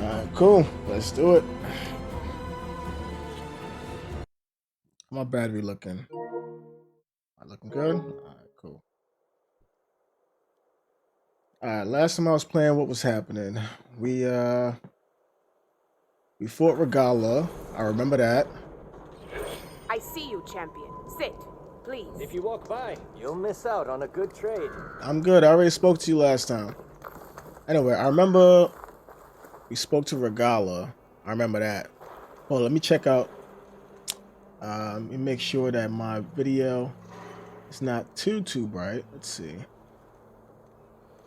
Alright, cool. Let's do it. How my battery looking? Am I looking good? Alright, cool. Alright, last time I was playing, what was happening? We fought Regala. I remember that. I see you, champion. Sit, please. If you walk by, you'll miss out on a good trade. I'm good. I already spoke to you last time. Anyway, I remember we spoke to Regala. I remember that. Well, let me check out. Let me make sure that my video is not too bright. Let's see.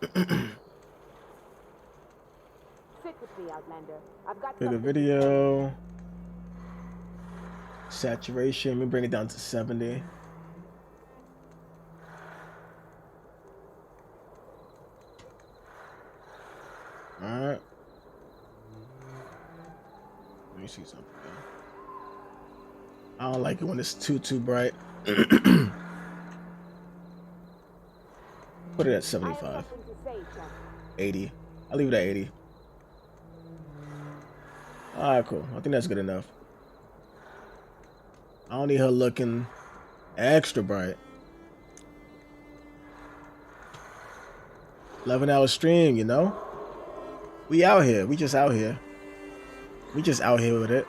Sit with me, Outlander. I've got Bigger something video. Saturation. Let me bring it down to 70. Alright. Let me see something. I don't like it when it's too bright. Put it at 75. 80. I'll leave it at 80. Alright, cool. I think that's good enough. I don't need her looking extra bright. 11-hour stream, you know? We out here. We just out here. We just out here with it.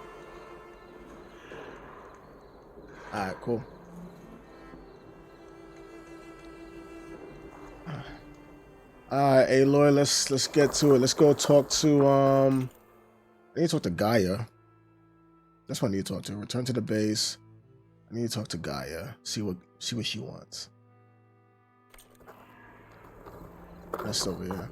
Alright, cool. Alright, Aloy, let's get to it. Let's go talk to I need to talk to Gaia. That's what I need to talk to. Return to the base. I need to talk to Gaia. See what she wants. That's over here.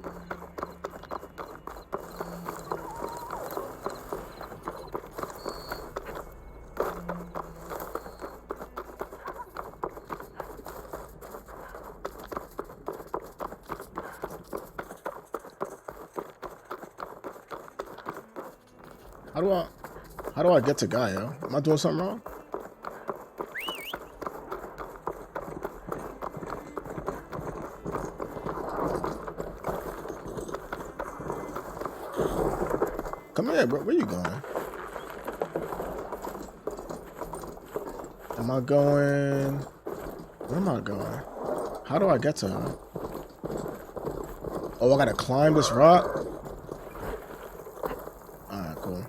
How do I get to Gaia? Am I doing something wrong? Come here, bro. Where you going? Am I going? Where am I going? How do I get to her? Oh, I gotta climb this rock? Alright, cool.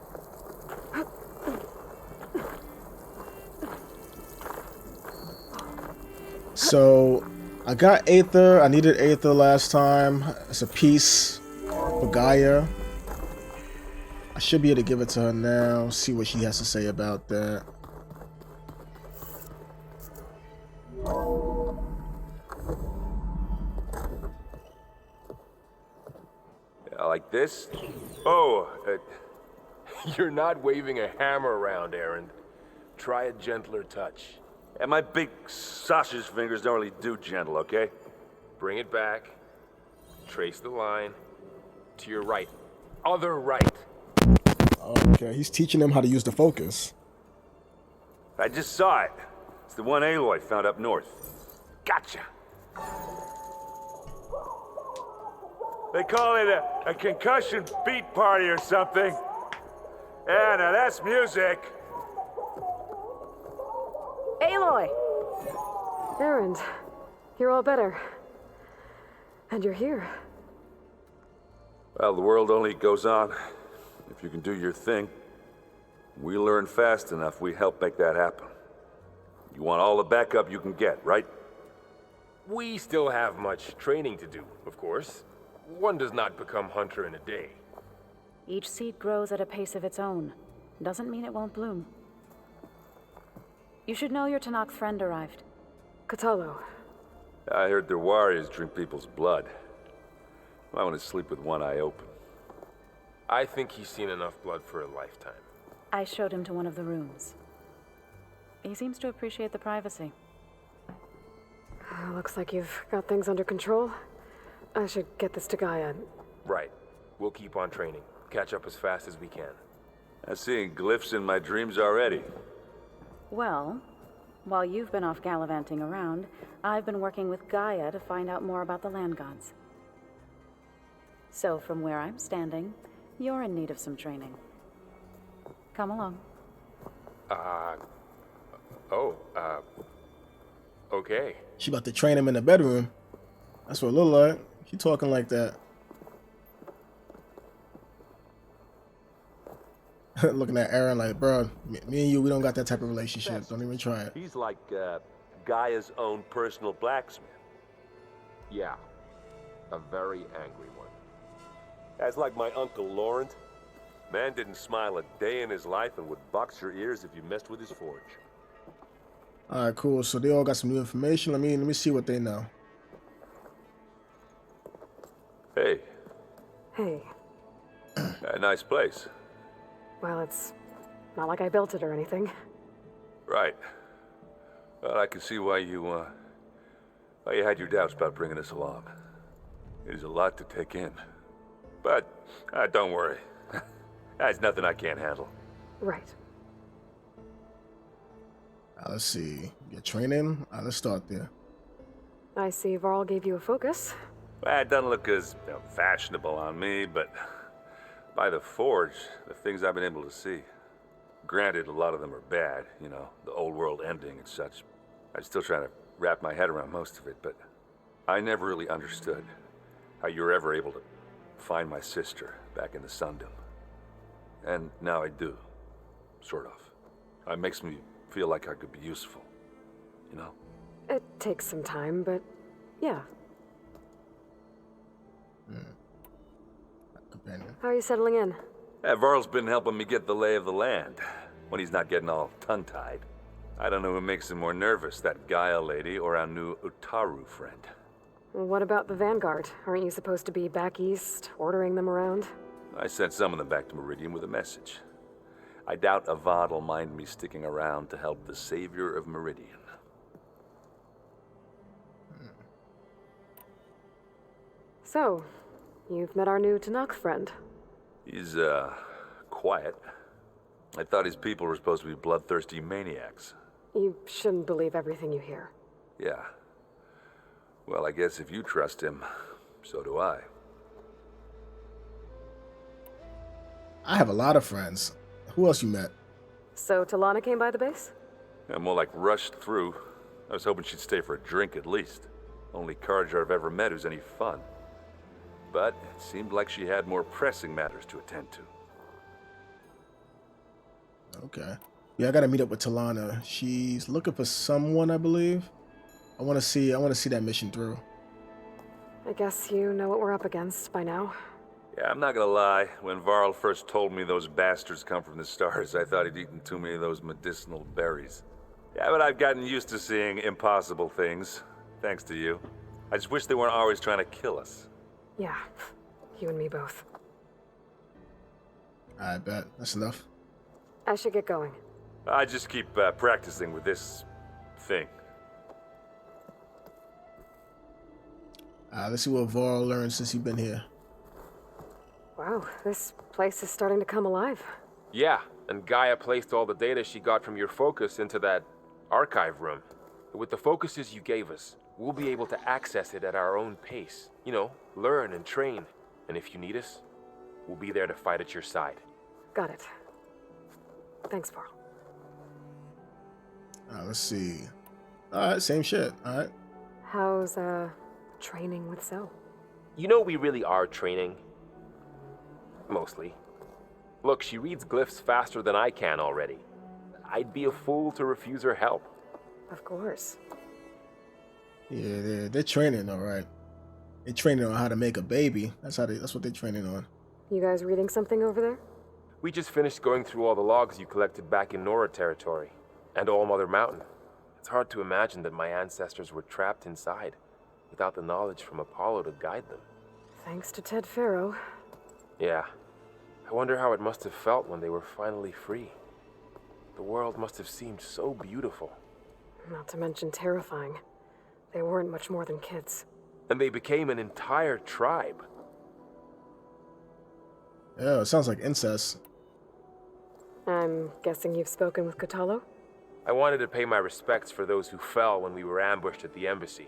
So, I got Aether. I needed Aether last time. It's a piece for Gaia. I should be able to give it to her now. See what she has to say about that. Like this? Oh, you're not waving a hammer around, Aaron. Try a gentler touch. And my big sausage fingers don't really do gentle, okay? Bring it back. Trace the line. To your right. Other right. Okay, he's teaching them how to use the focus. I just saw it. It's the one Aloy found up north. Gotcha. They call it a concussion beat party or something. Yeah, now that's music. Aloy! Aaron, you're all better. And you're here. Well, the world only goes on if you can do your thing. We learn fast enough, we help make that happen. You want all the backup you can get, right? We still have much training to do, of course. One does not become hunter in a day. Each seed grows at a pace of its own. Doesn't mean it won't bloom. You should know your Tanakh friend arrived. Katalo. I heard their warriors drink people's blood. I want to sleep with one eye open. I think he's seen enough blood for a lifetime. I showed him to one of the rooms. He seems to appreciate the privacy. Looks like you've got things under control. I should get this to Gaia. Right. We'll keep on training. Catch up as fast as we can. I'm seeing glyphs in my dreams already. Well, while you've been off gallivanting around, I've been working with Gaia to find out more about the land gods. So from where I'm standing, you're in need of some training. Come along. Okay. She about to train him in the bedroom. That's what it look like. She talking like that. Looking at Aaron like, bro, me and you, we don't got that type of relationship. Don't even try it. He's like Gaia's own personal blacksmith. Yeah. A very angry one. That's like my Uncle Lawrence. Man didn't smile a day in his life and would box your ears if you messed with his forge. All right, cool. So they all got some new information. Let me see what they know. Hey, Hey, a nice place. well, it's not like I built it or anything. Right. Well, I can see why you had your doubts about bringing us along. It is a lot to take in. But, don't worry. That's nothing I can't handle. Right. Let's see. Your training? Let's start there. I see Varl gave you a focus. Well, it doesn't look as fashionable on me, but by the forge, the things I've been able to see. Granted, a lot of them are bad, you know, the old world ending and such. I'm still trying to wrap my head around most of it, but I never really understood how you were ever able to find my sister back in the Sundom. And now I do, sort of. It makes me feel like I could be useful, you know? It takes some time, but yeah. Companion. How are you settling in? Varl's been helping me get the lay of the land, when he's not getting all tongue-tied. I don't know who makes him more nervous, that Gaia lady or our new Utaru friend. Well, what about the Vanguard? Aren't you supposed to be back east, ordering them around? I sent some of them back to Meridian with a message. I doubt Avad will mind me sticking around to help the savior of Meridian. So, you've met our new Tanakh friend. He's, quiet. I thought his people were supposed to be bloodthirsty maniacs. You shouldn't believe everything you hear. Yeah. Well, I guess if you trust him, so do I. I have a lot of friends. Who else you met? So, Talana came by the base? I'm more like rushed through. I was hoping she'd stay for a drink at least. Only Carja I've ever met who's any fun. But it seemed like she had more pressing matters to attend to. Okay. Yeah, I gotta meet up with Talana. She's looking for someone, I believe. I wanna see that mission through. I guess you know what we're up against by now. Yeah, I'm not gonna lie. When Varl first told me those bastards come from the stars, I thought he'd eaten too many of those medicinal berries. Yeah, but I've gotten used to seeing impossible things, thanks to you. I just wish they weren't always trying to kill us. Yeah, you and me both. I bet. That's enough. I should get going. I just keep practicing with this thing. Let's see what Varl learned since he's been here. Wow, this place is starting to come alive. Yeah, and Gaia placed all the data she got from your focus into that archive room. With the focuses you gave us, we'll be able to access it at our own pace. You know, learn and train. And if you need us, we'll be there to fight at your side. Got it. Thanks, Varl. Let's see. Alright, same shit. Alright. How's, training with Zoe? You know we really are training. Mostly. Look, she reads glyphs faster than I can already. I'd be a fool to refuse her help. Of course. Yeah, they're training, alright. They're training on how to make a baby. That's what they're training on. You guys reading something over there? We just finished going through all the logs you collected back in Nora territory, and All Mother Mountain. It's hard to imagine that my ancestors were trapped inside, without the knowledge from Apollo to guide them. Thanks to Ted Farrow. Yeah. I wonder how it must have felt when they were finally free. The world must have seemed so beautiful. Not to mention terrifying. They weren't much more than kids. And they became an entire tribe. Yeah, it sounds like incest. I'm guessing you've spoken with Katalo? I wanted to pay my respects for those who fell when we were ambushed at the embassy.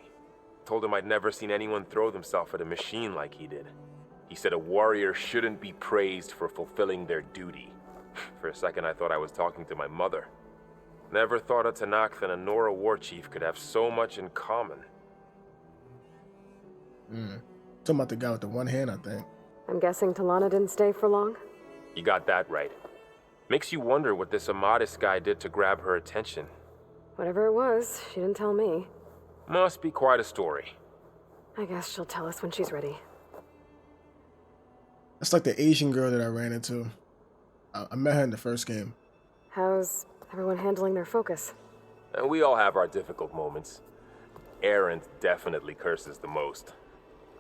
Told him I'd never seen anyone throw themselves at a machine like he did. He said a warrior shouldn't be praised for fulfilling their duty. For a second, I thought I was talking to my mother. Never thought a Tanakh and a Nora war chief could have so much in common. Talking about the guy with the one hand, I think. I'm guessing Talana didn't stay for long? You got that right. Makes you wonder what this Amadis guy did to grab her attention. Whatever it was, she didn't tell me. Must be quite a story. I guess she'll tell us when she's ready. That's like the Asian girl that I ran into. I met her in the first game. How's everyone handling their focus? And we all have our difficult moments. Erend definitely curses the most.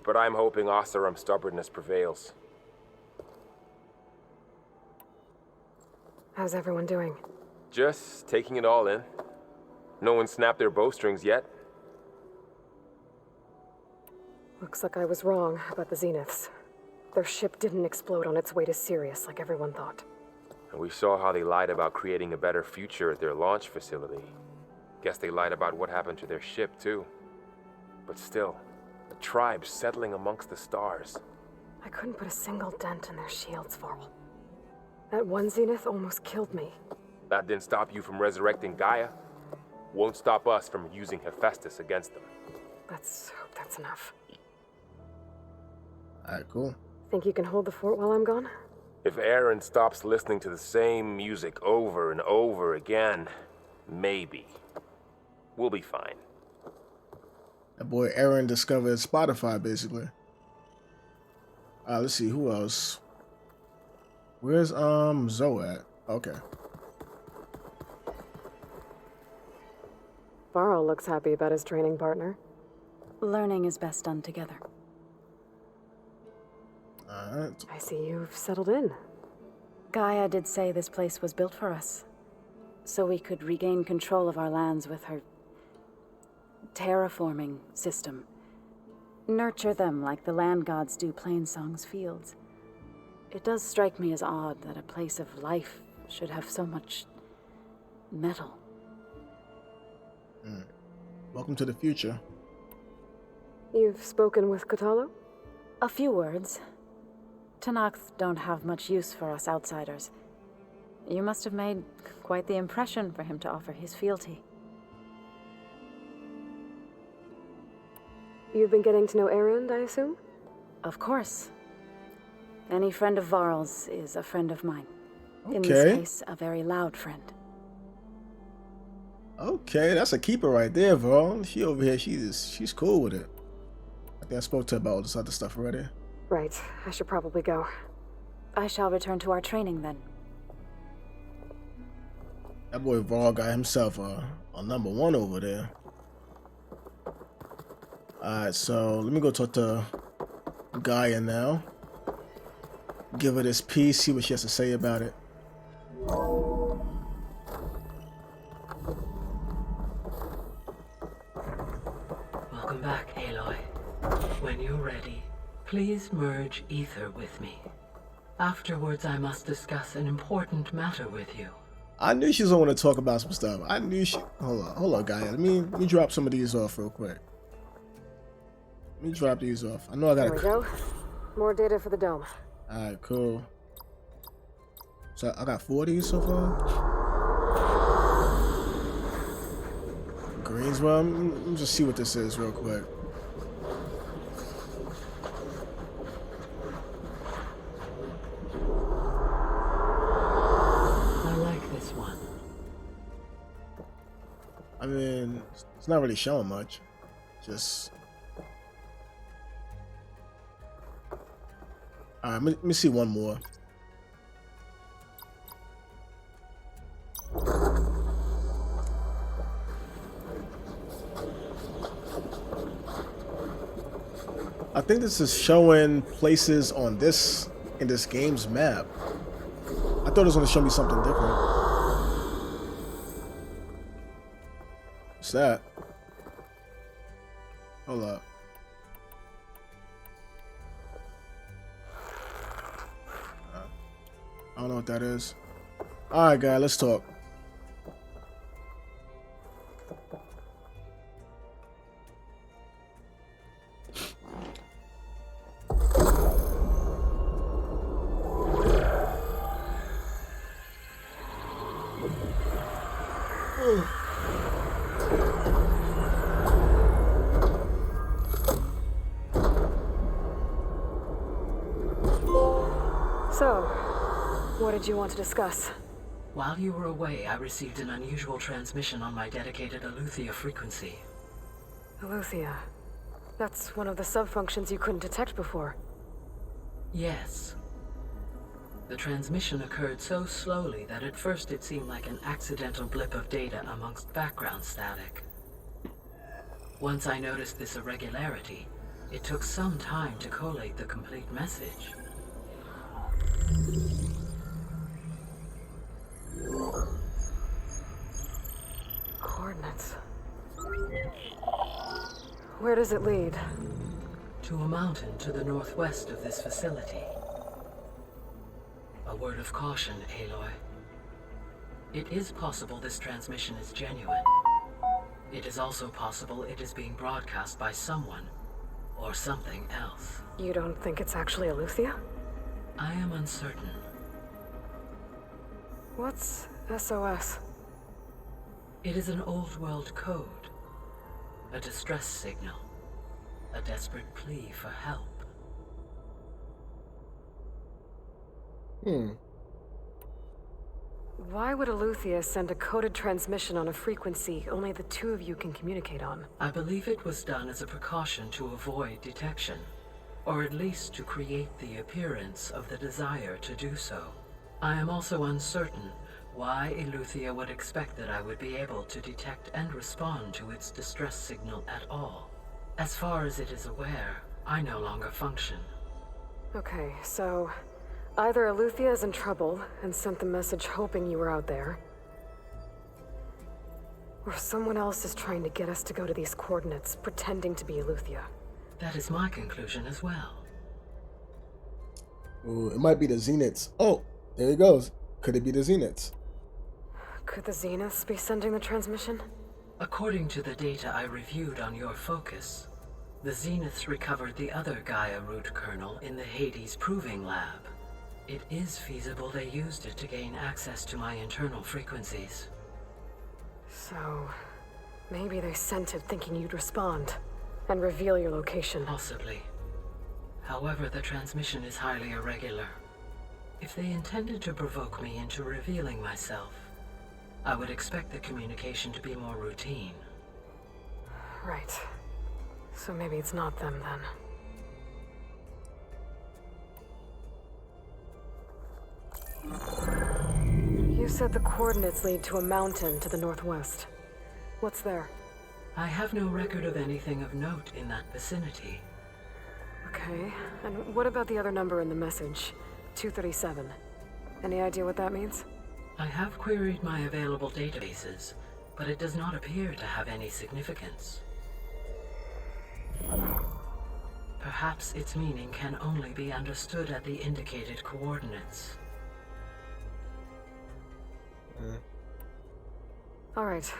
But I'm hoping Oseram's stubbornness prevails. How's everyone doing? Just taking it all in. No one snapped their bowstrings yet. Looks like I was wrong about the Zeniths. Their ship didn't explode on its way to Sirius like everyone thought. And we saw how they lied about creating a better future at their launch facility. Guess they lied about what happened to their ship, too. But still, a tribe settling amongst the stars. I couldn't put a single dent in their shields, Varl. That one Zenith almost killed me. That didn't stop you from resurrecting Gaia. Won't stop us from using Hephaestus against them. Let's hope that's enough. Alright, cool. Think you can hold the fort while I'm gone? If Aaron stops listening to the same music over and over again, maybe. We'll be fine. That boy Aaron discovered Spotify, basically. Let's see, who else? Where's Zoe at? Okay. Varl looks happy about his training partner. Learning is best done together. Alright. I see you've settled in. Gaia did say this place was built for us, so we could regain control of our lands with her terraforming system. Nurture them like the land gods do Plainsong's fields. It does strike me as odd that a place of life should have so much metal. Welcome to the future. You've spoken with Kotalo? A few words. Tanakhs don't have much use for us outsiders. You must have made quite the impression for him to offer his fealty. You've been getting to know Erend, I assume? Of course. Any friend of Varl's is a friend of mine. In Okay. this case, a very loud friend. Okay, that's a keeper right there, bro. She over here, she's cool with it. I think I spoke to her about all this other stuff already. Right, I should probably go. I shall return to our training then. That boy Varl got himself a #1 over there. Alright, so let me go talk to Gaia now. Give her this piece, see what she has to say about it. Welcome back, Aloy. When you're ready, please merge ether with me. Afterwards, I must discuss an important matter with you. I knew she was gonna want to talk about some stuff. I knew she. Hold on, Gaia. Let me drop some of these off real quick. Let me drop these off. I know I There we gotta. go. More data for the dome. Alright, cool. So I got 40 so far. Greenswell. Let me just see what this is real quick. I like this one. I mean, it's not really showing much. Just. Alright, let me see one more. I think this is showing places on this in this game's map. I thought it was going to show me something different. What's that? Hold up. I don't know what that is. Alright, guy, let's talk. So, what did you want to discuss? While you were away, I received an unusual transmission on my dedicated Aletheia frequency. Aletheia. That's one of the sub-functions you couldn't detect before. Yes. The transmission occurred so slowly that at first it seemed like an accidental blip of data amongst background static. Once I noticed this irregularity, it took some time to collate the complete message. Coordinates. Where does it lead? To a mountain to the northwest of this facility. A word of caution, Aloy. It is possible this transmission is genuine. It is also possible it is being broadcast by someone or something else. You don't think it's actually Aletheia? I am uncertain. What's SOS? It is an old world code. A distress signal. A desperate plea for help. Why would Aletheia send a coded transmission on a frequency only the two of you can communicate on? I believe it was done as a precaution to avoid detection, or at least to create the appearance of the desire to do so. I am also uncertain why Aletheia would expect that I would be able to detect and respond to its distress signal at all. As far as it is aware, I no longer function. Okay, so either Aletheia is in trouble and sent the message hoping you were out there, or someone else is trying to get us to go to these coordinates, pretending to be Aletheia. That is my conclusion as well. Ooh, it might be the Zeniths. Oh, there he goes. Could it be the Zeniths? Could the Zeniths be sending the transmission? According to the data I reviewed on your focus, the Zeniths recovered the other Gaia root kernel in the Hades Proving Lab. It is feasible they used it to gain access to my internal frequencies. So, maybe they sent it thinking you'd respond and reveal your location. Possibly. However, the transmission is highly irregular. If they intended to provoke me into revealing myself, I would expect the communication to be more routine. Right. So maybe it's not them then. You said the coordinates lead to a mountain to the northwest. What's there? I have no record of anything of note in that vicinity. Okay, and what about the other number in the message? 237. Any idea what that means? I have queried my available databases, but it does not appear to have any significance. Perhaps its meaning can only be understood at the indicated coordinates. All right,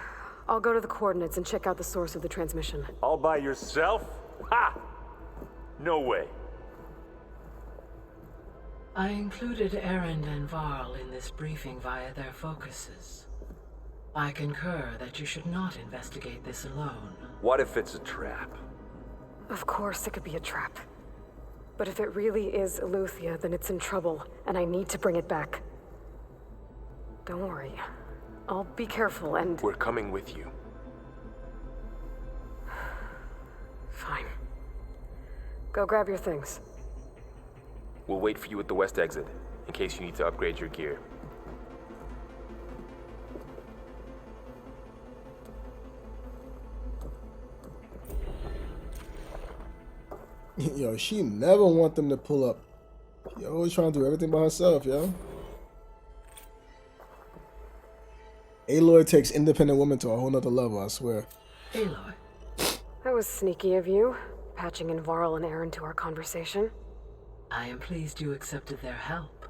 I'll go to the coordinates and check out the source of the transmission. All by yourself? Ha! No way. I included Erend and Varl in this briefing via their focuses. I concur that you should not investigate this alone. What if it's a trap? Of course it could be a trap. But if it really is Aletheia, then it's in trouble, and I need to bring it back. Don't worry. I'll be careful and... We're coming with you. Fine. Go grab your things. We'll wait for you at the west exit, in case you need to upgrade your gear. Yo, she never want them to pull up. She always trying to do everything by herself, yo. Aloy takes independent women to a whole nother level, I swear. Aloy, That was sneaky of you, patching in Varl and Aaron to our conversation. I am pleased you accepted their help.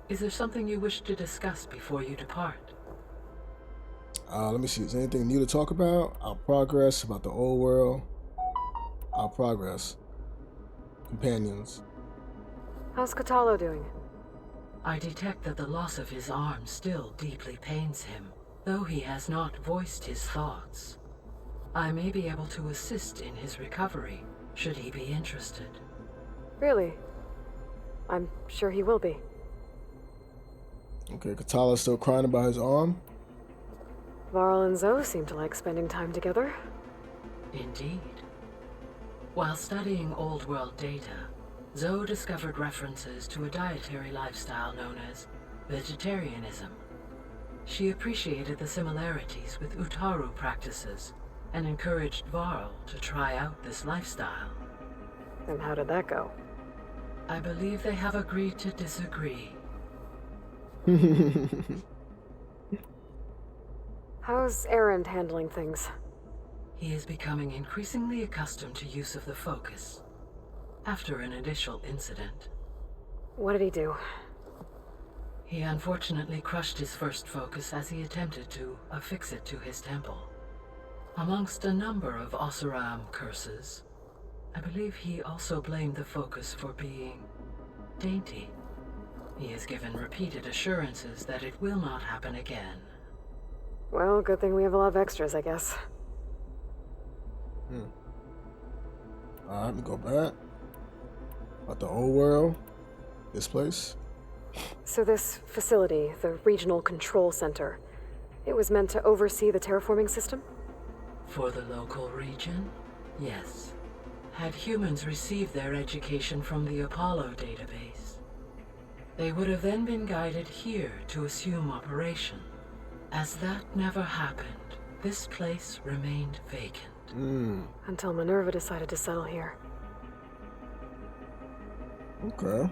Is there something you wish to discuss before you depart? Let me see. Is there anything new to talk about? Our progress about the old world. Our progress. Companions. How's Katalo doing? I detect that the loss of his arm still deeply pains him. Though he has not voiced his thoughts, I may be able to assist in his recovery, should he be interested. Really? I'm sure he will be. Okay, Katala's still crying about his arm. Varl and Zoe seem to like spending time together. Indeed. While studying Old World data, Zoe discovered references to a dietary lifestyle known as vegetarianism. She appreciated the similarities with Utaru practices and encouraged Varl to try out this lifestyle. And how did that go? I believe they have agreed to disagree. How's Erend handling things? He is becoming increasingly accustomed to use of the focus, after an initial incident. What did he do? He unfortunately crushed his first focus as he attempted to affix it to his temple. Amongst a number of Oseram curses, I believe he also blamed the focus for being dainty. He has given repeated assurances that it will not happen again. Well, good thing we have a lot of extras, I guess. Alright, let me go back. About the old world. This place. So this facility, the Regional Control Center, it was meant to oversee the terraforming system? For the local region, yes. Had humans received their education from the Apollo database, they would have then been guided here to assume operation. As that never happened, this place remained vacant. Until Minerva decided to settle here. Okay.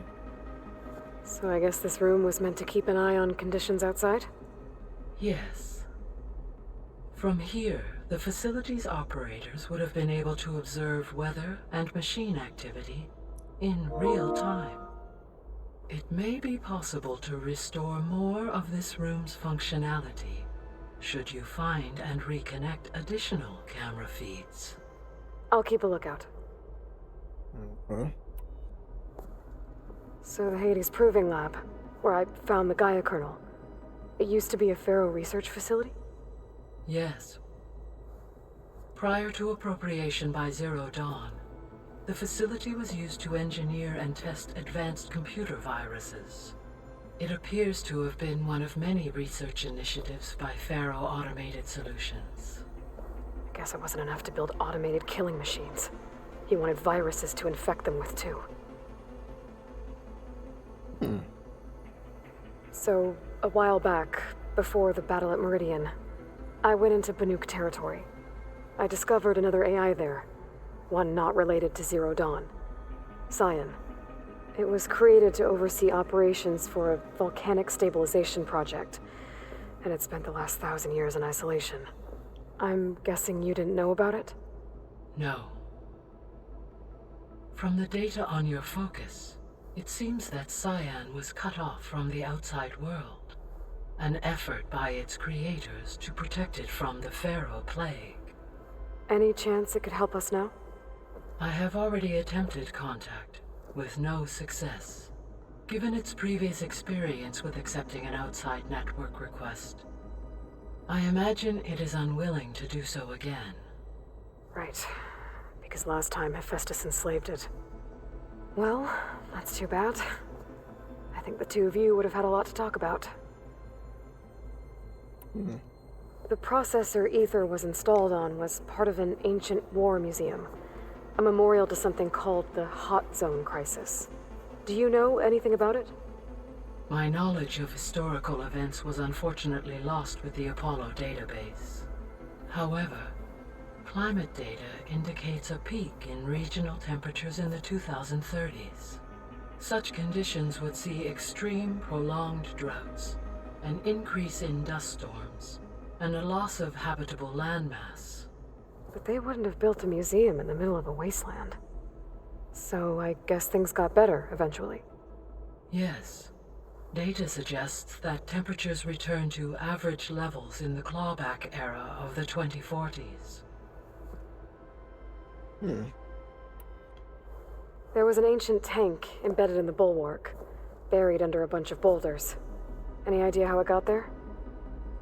So I guess this room was meant to keep an eye on conditions outside? Yes. From here, the facility's operators would have been able to observe weather and machine activity in real time. It may be possible to restore more of this room's functionality, should you find and reconnect additional camera feeds. I'll keep a lookout. Okay. So the Hades Proving Lab, where I found the Gaia kernel, it used to be a Pharaoh research facility? Yes. Prior to appropriation by Zero Dawn, the facility was used to engineer and test advanced computer viruses. It appears to have been one of many research initiatives by Pharaoh Automated Solutions. I guess it wasn't enough to build automated killing machines. He wanted viruses to infect them with, too. So, a while back, before the battle at Meridian, I went into Banuk territory. I discovered another AI there, one not related to Zero Dawn. Cyan. It was created to oversee operations for a volcanic stabilization project, and it spent the last 1,000 years in isolation. I'm guessing you didn't know about it? No. From the data on your focus, it seems that Cyan was cut off from the outside world, an effort by its creators to protect it from the Pharaoh plague. Any chance it could help us now? I have already attempted contact, with no success. Given its previous experience with accepting an outside network request, I imagine it is unwilling to do so again. Right. Because last time Hephaestus enslaved it. Well, that's too bad. I think the two of you would have had a lot to talk about. The processor Ether was installed on was part of an ancient war museum, a memorial to something called the Hot Zone Crisis. Do you know anything about it? My knowledge of historical events was unfortunately lost with the Apollo database. However, climate data indicates a peak in regional temperatures in the 2030s. Such conditions would see extreme, prolonged droughts, an increase in dust storms, and a loss of habitable landmass. But they wouldn't have built a museum in the middle of a wasteland. So I guess things got better eventually. Yes. Data suggests that temperatures returned to average levels in the clawback era of the 2040s. There was an ancient tank embedded in the bulwark, buried under a bunch of boulders. Any idea how it got there?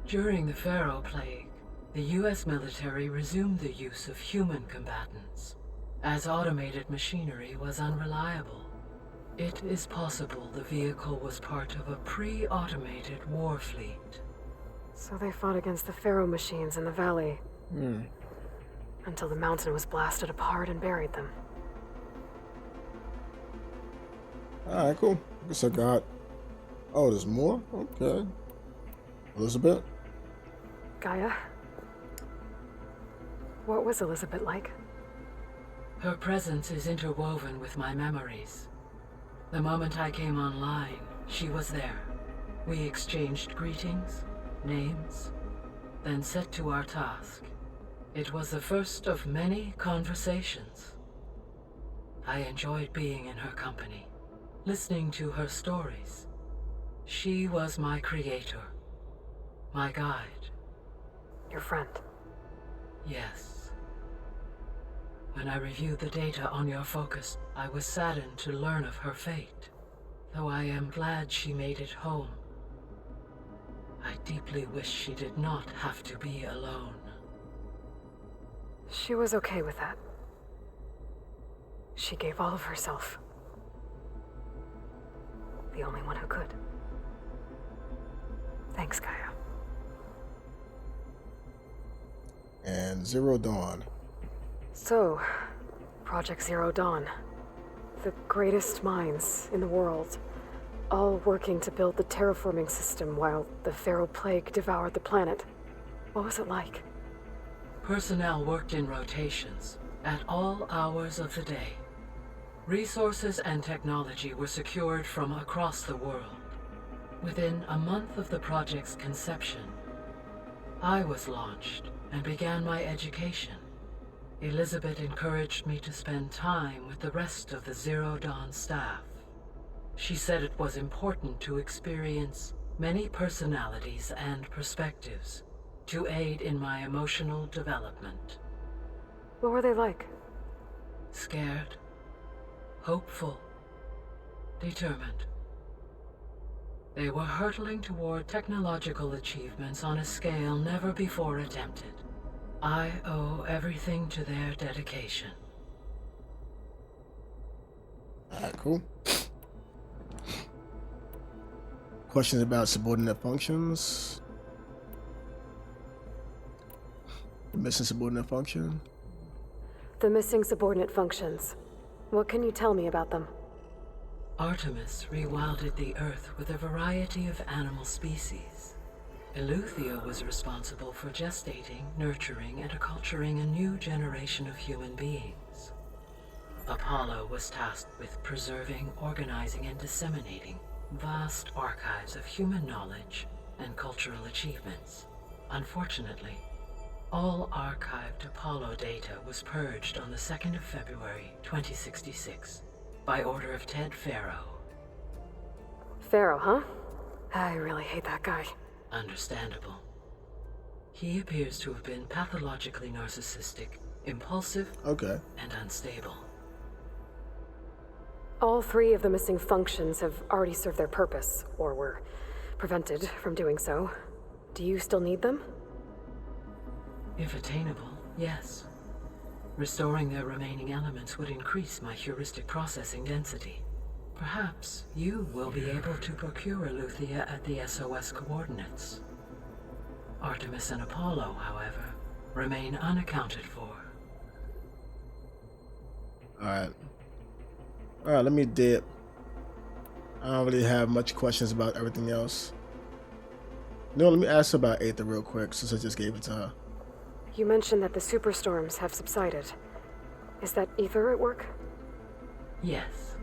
During the Pharaoh Plague, the US military resumed the use of human combatants, as automated machinery was unreliable. It is possible the vehicle was part of a pre-automated war fleet. So they fought against the Pharaoh machines in the valley. Until the mountain was blasted apart and buried them. Alright, cool. I guess I got... Oh, there's more? Okay. Elizabeth? Gaia? What was Elizabeth like? Her presence is interwoven with my memories. The moment I came online, she was there. We exchanged greetings, names, then set to our task. It was the first of many conversations. I enjoyed being in her company, listening to her stories. She was my creator, my guide. Your friend? Yes. When I reviewed the data on your focus, I was saddened to learn of her fate, though I am glad she made it home. I deeply wish she did not have to be alone. She was okay with that. She gave all of herself. The only one who could. Thanks, Gaia. And Zero Dawn. So, Project Zero Dawn. The greatest minds in the world, all working to build the terraforming system while the Pharaoh Plague devoured the planet. What was it like? Personnel worked in rotations, at all hours of the day. Resources and technology were secured from across the world. Within a month of the project's conception, I was launched and began my education. Elizabeth encouraged me to spend time with the rest of the Zero Dawn staff. She said it was important to experience many personalities and perspectives to aid in my emotional development. What were they like? Scared, hopeful, determined. They were hurtling toward technological achievements on a scale never before attempted. I owe everything to their dedication. Alright, cool. Questions about subordinate functions? The missing subordinate function? The missing subordinate functions. What can you tell me about them? Artemis rewilded the Earth with a variety of animal species. Eleuthia was responsible for gestating, nurturing, and acculturating a new generation of human beings. Apollo was tasked with preserving, organizing, and disseminating vast archives of human knowledge and cultural achievements. Unfortunately, all archived Apollo data was purged on the 2nd of February, 2066, by order of Ted Pharaoh. Pharaoh, huh? I really hate that guy. Understandable. He appears to have been pathologically narcissistic, impulsive, and unstable. All three of the missing functions have already served their purpose, or were prevented from doing so. Do you still need them? If attainable, yes. Restoring their remaining elements would increase my heuristic processing density. Perhaps you will be able to procure Eleuthia at the SOS coordinates. Artemis and Apollo, however, remain unaccounted for. Alright, let me dip. I don't really have much questions about everything else. No, let me ask about Aether real quick, since I just gave it to her. You mentioned that the superstorms have subsided. Is that Aether at work? Yes.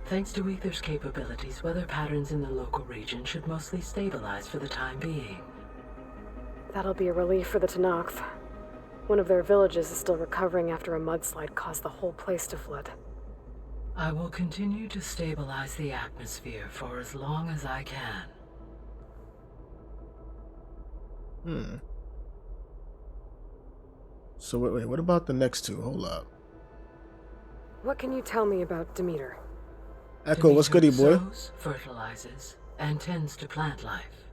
Thanks to Aether's capabilities, weather patterns in the local region should mostly stabilize for the time being. That'll be a relief for the Tenakth. One of their villages is still recovering after a mudslide caused the whole place to flood. I will continue to stabilize the atmosphere for as long as I can. So wait, what about the next two? Hold up. What can you tell me about Demeter? Echo, what's goody, boy? Sows, fertilizes, and tends to plant life.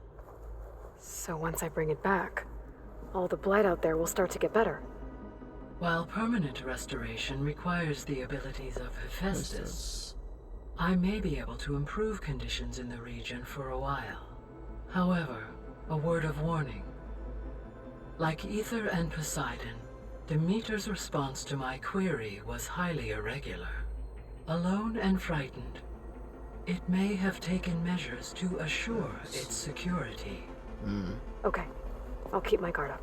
So once I bring it back, all the blight out there will start to get better. While permanent restoration requires the abilities of Hephaestus, I may be able to improve conditions in the region for a while. However, a word of warning. Like Ether and Poseidon, Demeter's response to my query was highly irregular. Alone and frightened, it may have taken measures to assure its security. Okay, I'll keep my guard up.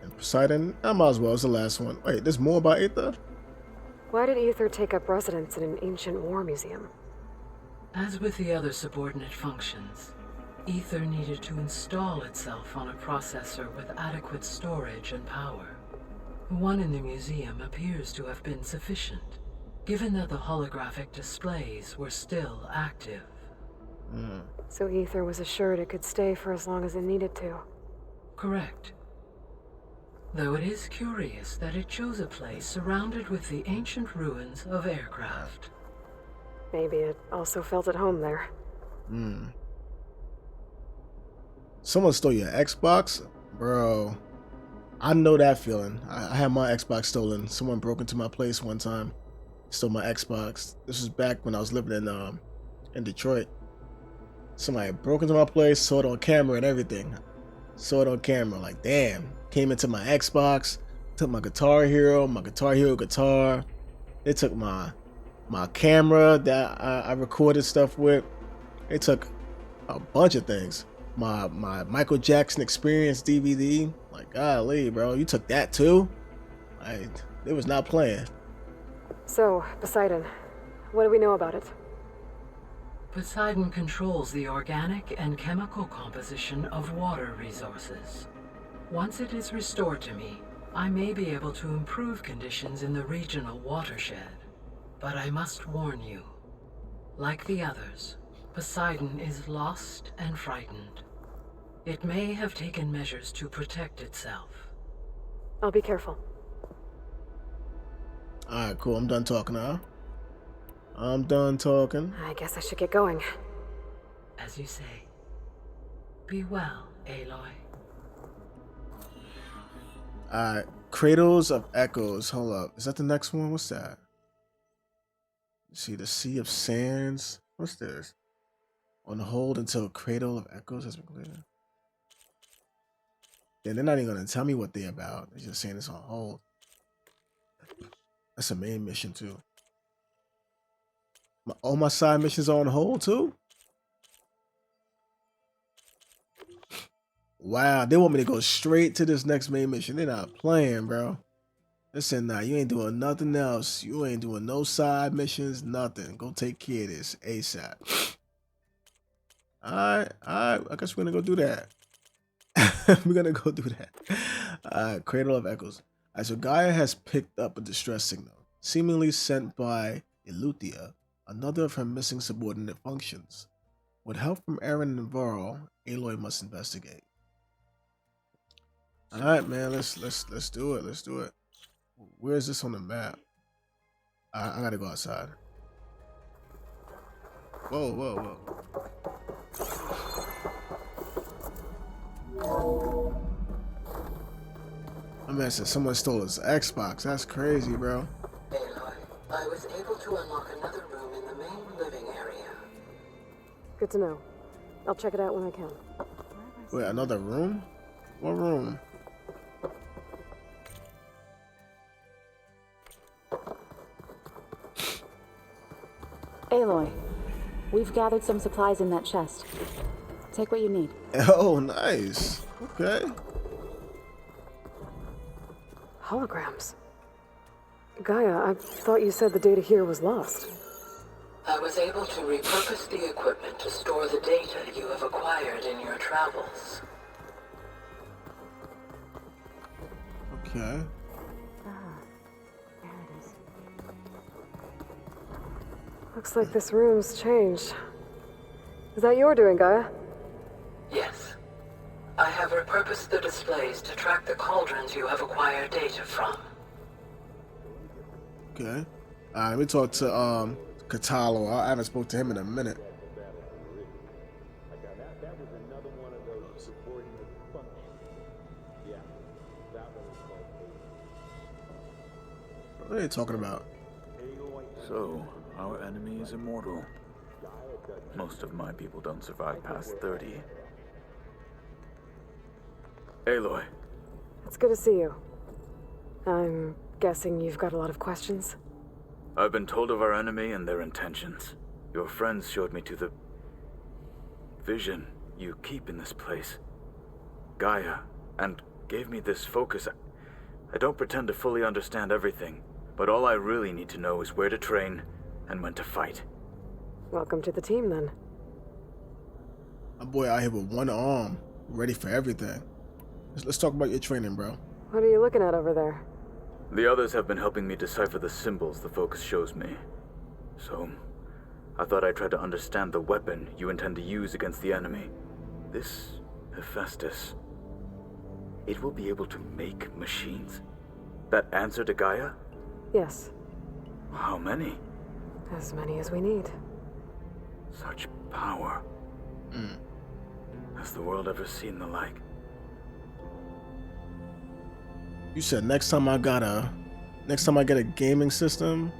And Poseidon, I might as well. It's the last one. Wait, there's more about Aether? Why did Ether take up residence in an ancient war museum? As with the other subordinate functions, Ether needed to install itself on a processor with adequate storage and power. The one in the museum appears to have been sufficient, given that the holographic displays were still active. So Ether was assured it could stay for as long as it needed to. Correct. Though it is curious that it chose a place surrounded with the ancient ruins of aircraft. Maybe it also felt at home there. Someone stole your Xbox? Bro, I know that feeling. I had my Xbox stolen. Someone broke into my place one time, stole my Xbox. This was back when I was living in Detroit. Somebody broke into my place, saw it on camera and everything. Saw it on camera, like damn. Came into my Xbox, took my Guitar Hero guitar. They took my camera that I recorded stuff with. They took a bunch of things. My Michael Jackson Experience DVD. Like, golly, bro, you took that too? It was not playing. So, Poseidon, what do we know about it? Poseidon controls the organic and chemical composition of water resources. Once it is restored to me, I may be able to improve conditions in the regional watershed. But I must warn you, like the others, Poseidon is lost and frightened. It may have taken measures to protect itself. I'll be careful. Alright, cool. I'm done talking now. I'm done talking. I guess I should get going. As you say. Be well, Aloy. Alright, Cradles of Echoes. Hold up. Is that the next one? What's that? See, the Sea of Sands. What's this? On hold until Cradle of Echoes has been cleared. Yeah, they're not even going to tell me what they're about. They're just saying it's on hold. That's a main mission, too. All my side missions are on hold, too? Wow, they want me to go straight to this next main mission. They're not playing, bro. Listen, nah, you ain't doing nothing else. You ain't doing no side missions, nothing. Go take care of this ASAP. Alright, I guess we're gonna go do that. We're gonna go do that. Cradle of Echoes. Alright, so Gaia has picked up a distress signal, seemingly sent by Eleuthia, another of her missing subordinate functions. With help from Aaron and Varl, Aloy must investigate. Alright, man, let's do it. Let's do it. Where is this on the map? I gotta go outside. Whoa, whoa, whoa. My man said someone stole his Xbox. That's crazy, bro. Aloy, I was able to unlock another room in the main living area. Good to know. I'll check it out when I can. Wait, another room? What room? Aloy, we've gathered some supplies in that chest. Take what you need. Oh, nice. Okay. Holograms. Gaia, I thought you said the data here was lost. I was able to repurpose the equipment to store the data you have acquired in your travels. Okay. There it is. Looks like this room's changed. Is that your doing, Gaia? Yes. I have repurposed the displays to track the cauldrons you have acquired data from. Okay. Let me talk to Katalo. I haven't spoke to him in a minute. What are they talking about? So, our enemy is immortal. Most of my people don't survive past 30. Aloy, It's good to see you. I'm guessing you've got a lot of questions? I've been told of our enemy and their intentions. Your friends showed me to the vision you keep in this place, Gaia, and gave me this focus. I don't pretend to fully understand everything, but all I really need to know is where to train and when to fight. Welcome to the team, then. My boy out here with one arm, ready for everything. Let's talk about your training, bro. What are you looking at over there? The others have been helping me decipher the symbols the focus shows me. So, I thought I'd try to understand the weapon you intend to use against the enemy. This Hephaestus. It will be able to make machines that answer to Gaia? Yes, How many? as many as we need. Such power. Has the world ever seen the like? You said next time I get a gaming system,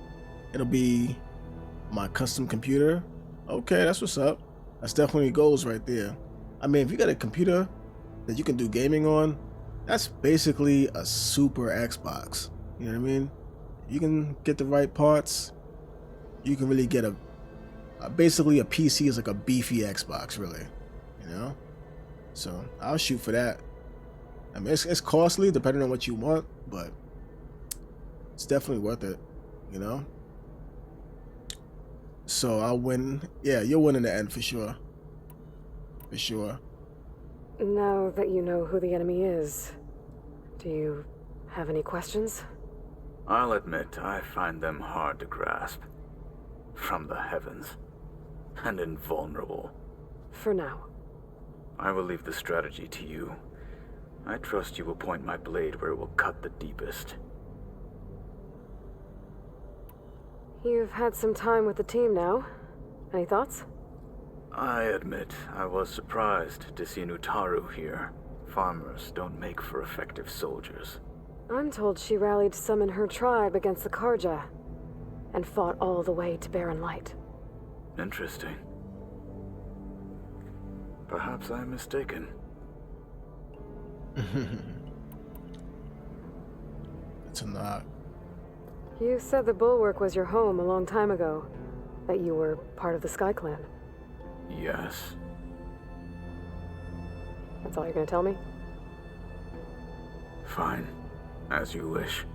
it'll be my custom computer. Okay, that's what's up. That's definitely goals right there. I mean, if you got a computer that you can do gaming on, that's basically a super Xbox. You know what I mean? You can get the right parts. You can really get basically a PC is like a beefy Xbox, really. You know? So I'll shoot for that. I mean, it's costly depending on what you want, but it's definitely worth it, you know? So I'll win. Yeah, you'll win in the end for sure. For sure. Now that you know who the enemy is, do you have any questions? I'll admit, I find them hard to grasp. From the heavens. And invulnerable. For now. I will leave the strategy to you. I trust you will point my blade where it will cut the deepest. You've had some time with the team now. Any thoughts? I admit, I was surprised to see Nutaru here. Farmers don't make for effective soldiers. I'm told she rallied some in her tribe against the Karja, and fought all the way to Barren Light. Interesting. Perhaps I'm mistaken. It's a knock. You said the Bulwark was your home a long time ago, that you were part of the Sky Clan. Yes. That's all you're gonna tell me? Fine. As you wish.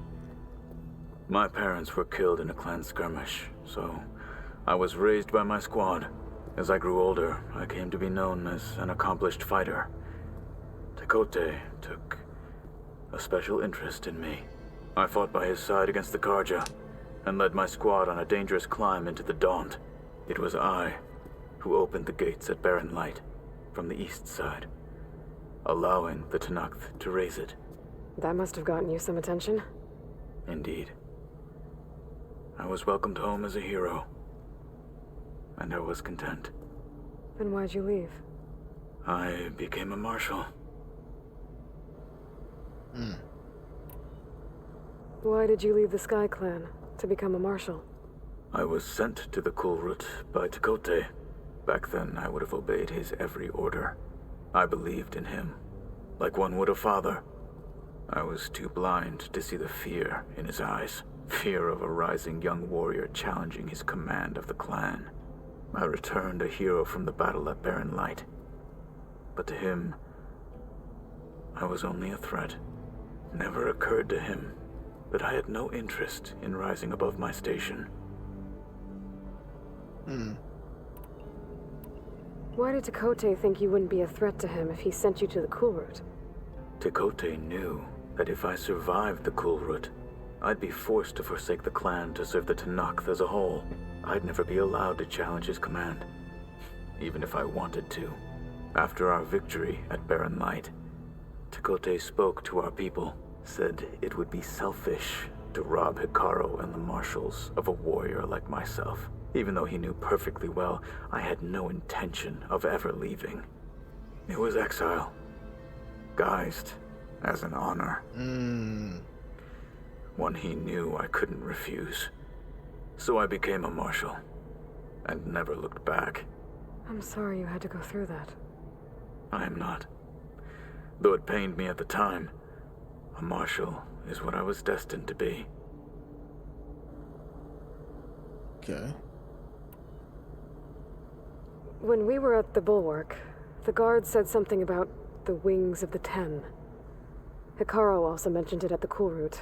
My parents were killed in a clan skirmish, so I was raised by my squad. As I grew older, I came to be known as an accomplished fighter. Tekote took a special interest in me. I fought by his side against the Karja, and led my squad on a dangerous climb into the Daunt. It was I who opened the gates at Barren Light from the east side, allowing the Tenakth to raise it. That must have gotten you some attention. Indeed. I was welcomed home as a hero, and I was content. Then why'd you leave? I became a marshal. Why did you leave the Sky Clan to become a marshal? I was sent to the Kulrut by Tekote. Back then, I would have obeyed his every order. I believed in him, like one would a father. I was too blind to see the fear in his eyes. Fear of a rising young warrior challenging his command of the clan. I returned a hero from the battle at Barren Light. But to him, I was only a threat. Never occurred to him that I had no interest in rising above my station. Why did Tekote think you wouldn't be a threat to him if he sent you to the Kulrut? Tekote knew that if I survived the Kulrut, I'd be forced to forsake the clan to serve the Tenakth as a whole. I'd never be allowed to challenge his command, even if I wanted to. After our victory at Barren Light, Tekote spoke to our people, said it would be selfish to rob Hikaru and the marshals of a warrior like myself, even though he knew perfectly well I had no intention of ever leaving. It was exile, guised as an honor. one he knew I couldn't refuse. So I became a marshal, and never looked back. I'm sorry you had to go through that. I am not. Though it pained me at the time, a marshal is what I was destined to be. Okay. When we were at the Bulwark, the guard said something about the Wings of the Ten. Hikaru also mentioned it at the Cool Route.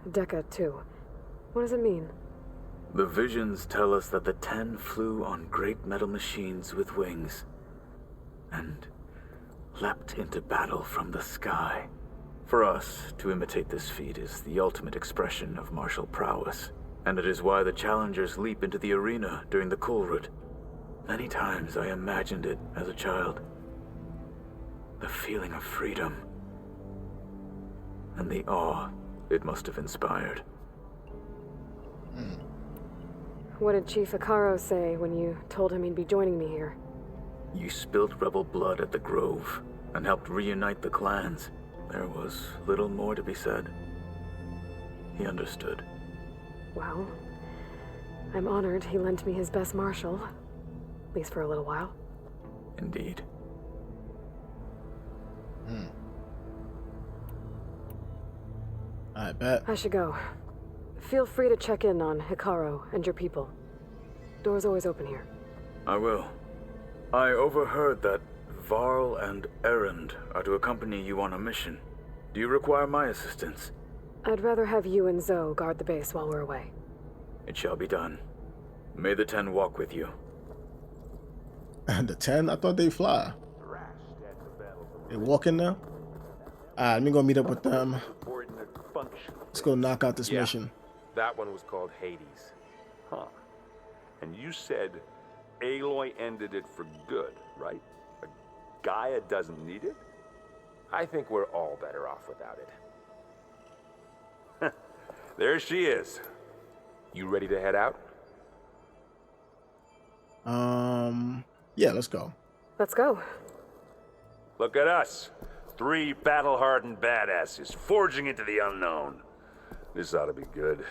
Dekka, too. What does it mean? The visions tell us that the Ten flew on great metal machines with wings, and leapt into battle from the sky. For us, to imitate this feat is the ultimate expression of martial prowess, and it is why the challengers leap into the arena during the Cool Route. Many times I imagined it as a child. The feeling of freedom, and the awe it must have inspired. What did Chief Hikaru say when you told him he'd be joining me here? You spilled rebel blood at the Grove, and helped reunite the clans. There was little more to be said. He understood. Well, I'm honored he lent me his best marshal. At least for a little while. Indeed. I bet. I should go. Feel free to check in on Hikaru and your people. Door's always open here. I will. I overheard that Varl and Erend are to accompany you on a mission. Do you require my assistance? I'd rather have you and Zoe guard the base while we're away. It shall be done. May the Ten walk with you. And the 10? I thought they fly. They walking now? Alright, let me go meet up with them. Let's go knock out this mission. That one was called Hades. Huh. And you said Aloy ended it for good, right? Gaia doesn't need it? I think we're all better off without it. There she is. You ready to head out? Yeah, let's go. Let's go. Look at us. 3 battle-hardened badasses forging into the unknown. This ought to be good.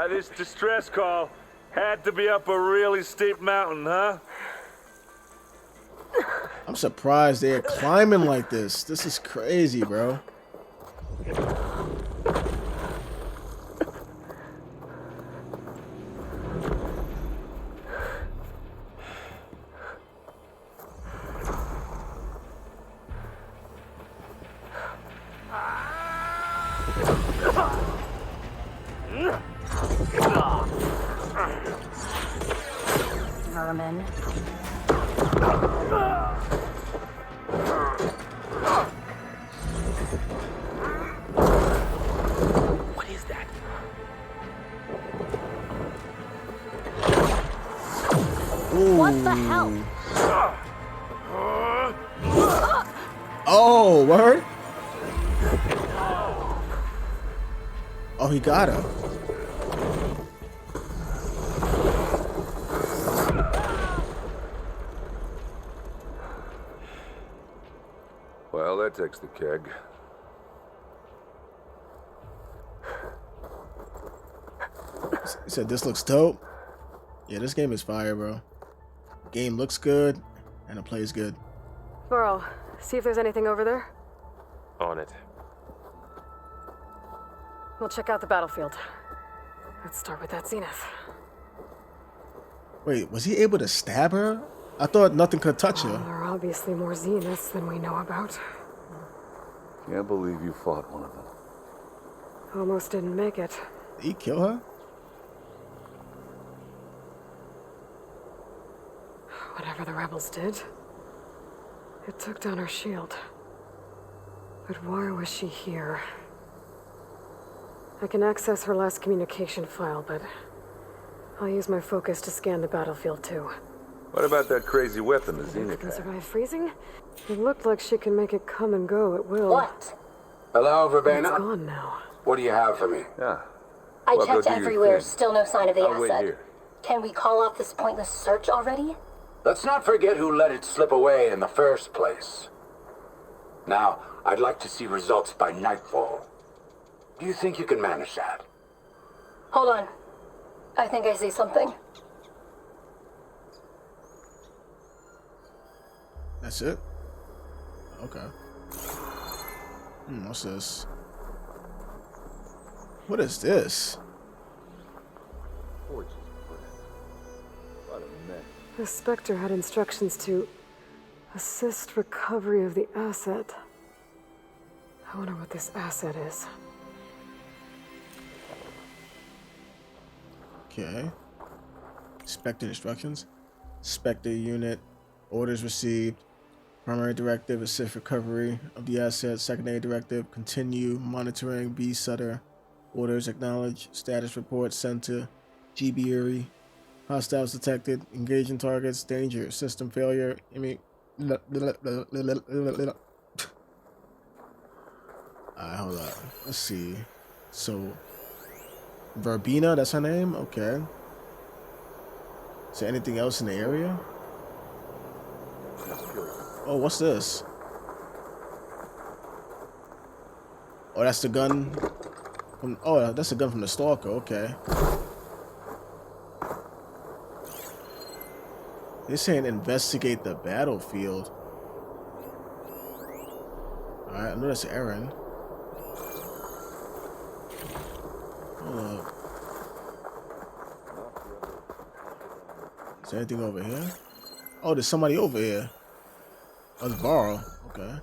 This distress call had to be up a really steep mountain, huh? I'm surprised they're climbing like this. This is crazy, bro. Vermin. What is that? Ooh. What the hell? Oh, word? Oh, he got her. Well, that takes the keg. He said this looks dope. Yeah, this game is fire, bro. Game looks good, and it plays good. Varl, see if there's anything over there. On it. We'll check out the battlefield. Let's start with that Zenith. Wait, was he able to stab her? I thought nothing could touch her. There are obviously more Zeniths than we know about. Can't believe you fought one of them. Almost didn't make it. Did he kill her? Whatever the rebels did, it took down her shield. But why was she here? I can access her last communication file, but I'll use my focus to scan the battlefield too. What about that crazy weapon the If Zenith it can had? survive freezing? It looked like she can make it come and go at will. What? Hello, It's Verbena? gone now. What do you have for me? Yeah. I Well, go checked do your everywhere, thing. still no sign of the I'll wait asset. here. Can we call off this pointless search already? Let's not forget who let it slip away in the first place. Now, I'd like to see results by nightfall. Do you think you can manage that? Hold on. I think I see something. That's it? Okay. What's this? What is this? The Spectre had instructions to assist recovery of the asset. I wonder what this asset is. Okay. Spectre instructions. Spectre unit. Orders received. Primary directive, assist recovery of the asset. Secondary directive, continue monitoring. B Sutter. Orders acknowledge. Status report sent to GB Erie. Hostiles detected. Engaging targets. Danger. System failure. Alright, hold on. Let's see. So, Verbena, that's her name? Okay. Is there anything else in the area? Oh, what's this? Oh, that's the gun from... Oh, that's the gun from the Stalker. Okay. They're saying investigate the battlefield. Alright, I know that's Aaron. Hold up. Is there anything over here? Oh, there's somebody over here. Oh, it's Varl. Okay.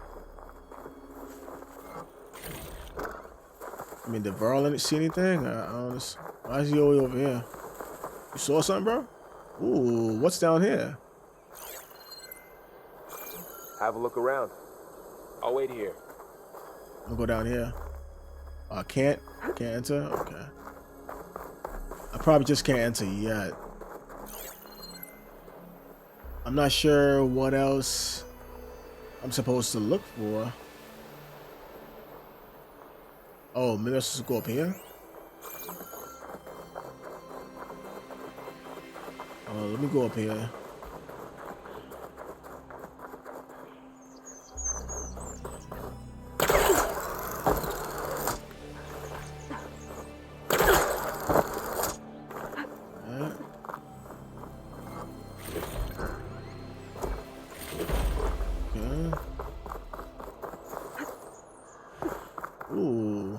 I mean, did Varl see anything? I don't know. Why is he always over here? You saw something, bro? Ooh, what's down here? Have a look around. I'll wait here. I'm gonna go down here. I can't enter? Okay. I probably just can't enter yet. I'm not sure what else I'm supposed to look for. Oh, maybe I'm supposed to go up here? Let me go up here. Ooh.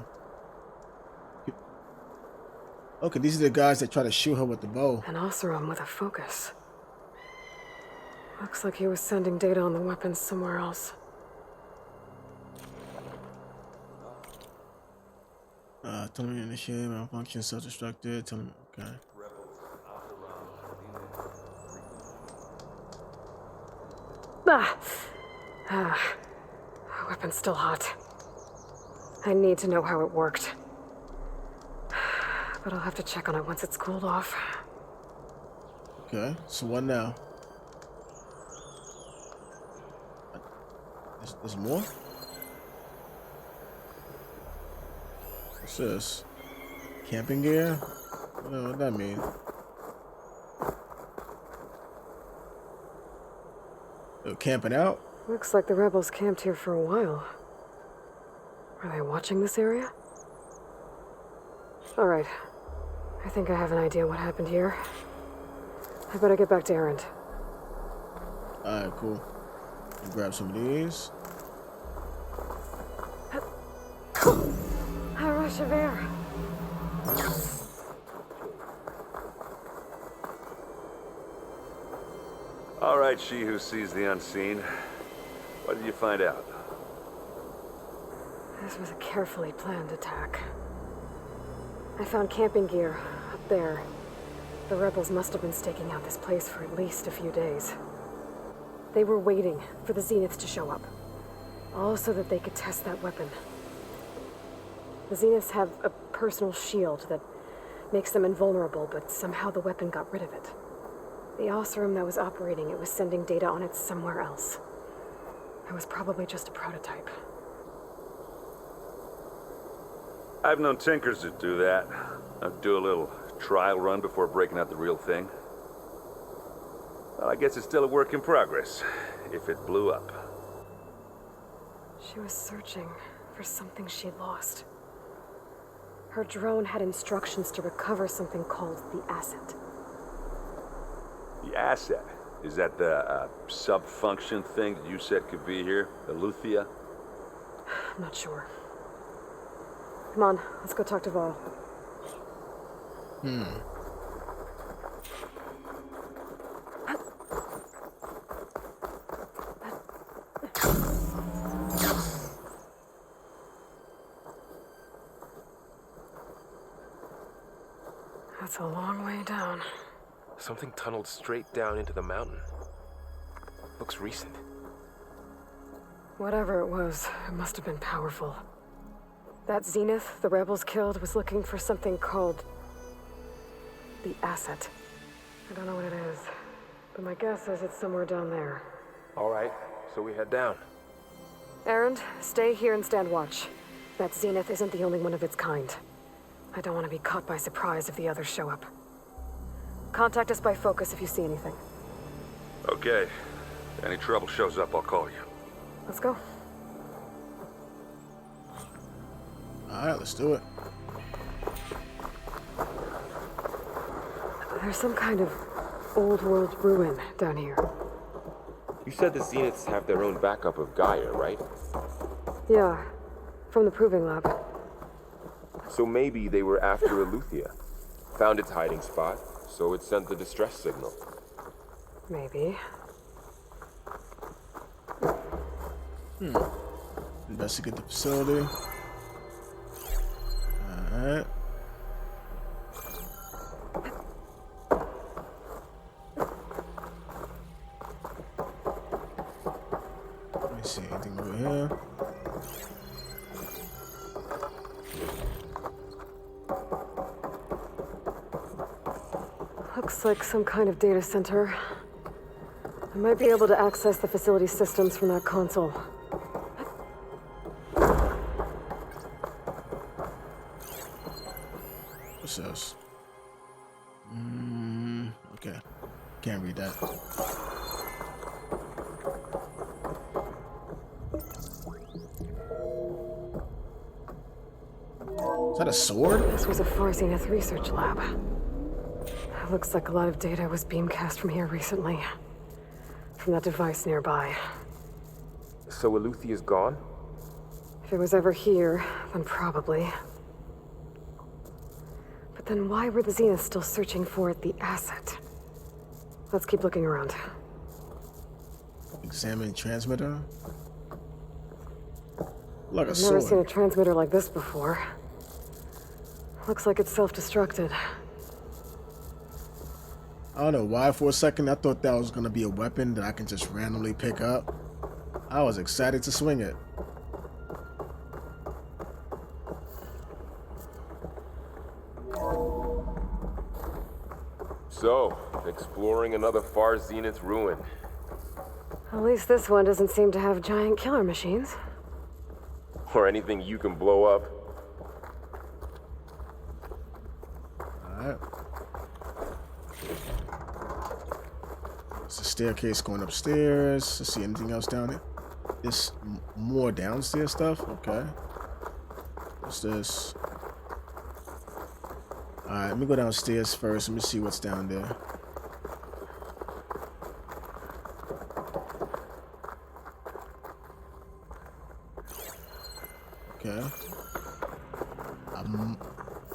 Okay, these are the guys that try to shoot her with the bow. An Oseram with a focus. Looks like he was sending data on the weapons somewhere else. Tell me initiate malfunction, self-destructed. Tell me, okay. Weapon's still hot. I need to know how it worked. But I'll have to check on it once it's cooled off. Okay, so what now? There's more? What's this? Camping gear? I don't know what that mean. They're camping out? Looks like the rebels camped here for a while. Are they watching this area? Alright. I think I have an idea what happened here. I better get back to Erend. Alright, cool. Grab some of these. A rush of air. All right, she who sees the unseen. What did you find out? This was a carefully planned attack. I found camping gear up there. The rebels must have been staking out this place for at least a few days. They were waiting for the Zeniths to show up. All so that they could test that weapon. The Zeniths have a personal shield that makes them invulnerable, but somehow the weapon got rid of it. The Oseram that was operating it was sending data on it somewhere else. It was probably just a prototype. I've known tinkers that do that. I'd do a little trial run before breaking out the real thing. Well, I guess it's still a work in progress, if it blew up. She was searching for something she lost. Her drone had instructions to recover something called the asset. The asset? Is that the sub-function thing that you said could be here? Aletheia? I'm not sure. Come on, let's go talk to Val. That's a long way down. Something tunneled straight down into the mountain. Looks recent. Whatever it was, it must have been powerful. That Zenith the rebels killed was looking for something called the asset. I don't know what it is, but my guess is it's somewhere down there. All right, so we head down. Erend, stay here and stand watch. That Zenith isn't the only one of its kind. I don't want to be caught by surprise if the others show up. Contact us by focus if you see anything. Okay. Any trouble shows up, I'll call you. Let's go. Alright, let's do it. There's some kind of old world ruin down here. You said the Zeniths have their own backup of Gaia, right? Yeah, from the proving lab. So maybe they were after Aletheia. Found its hiding spot, so it sent the distress signal. Maybe. Investigate the facility. Alright. Let me see anything over here. Looks like some kind of data center. I might be able to access the facility systems from that console. What's this? Okay. Can't read that. Is that a sword? This was a Far Zenith research lab. It looks like a lot of data was beamcast from here recently. From that device nearby. So Aletheia is gone? If it was ever here, then probably. But then why were the Zeniths still searching for the asset? Let's keep looking around. Examine transmitter. Like a I've never sword. seen a transmitter like this before. Looks like it's self-destructed. I don't know why for a second I thought that was gonna be a weapon that I can just randomly pick up. I was excited to swing it. So, exploring another Far Zenith ruin. At least this one doesn't seem to have giant killer machines. Or anything you can blow up. Alright. There's a staircase going upstairs. Let's see anything else down there. There's more downstairs stuff? Okay. What's this? Alright, let me go downstairs first. Let me see what's down there. Okay.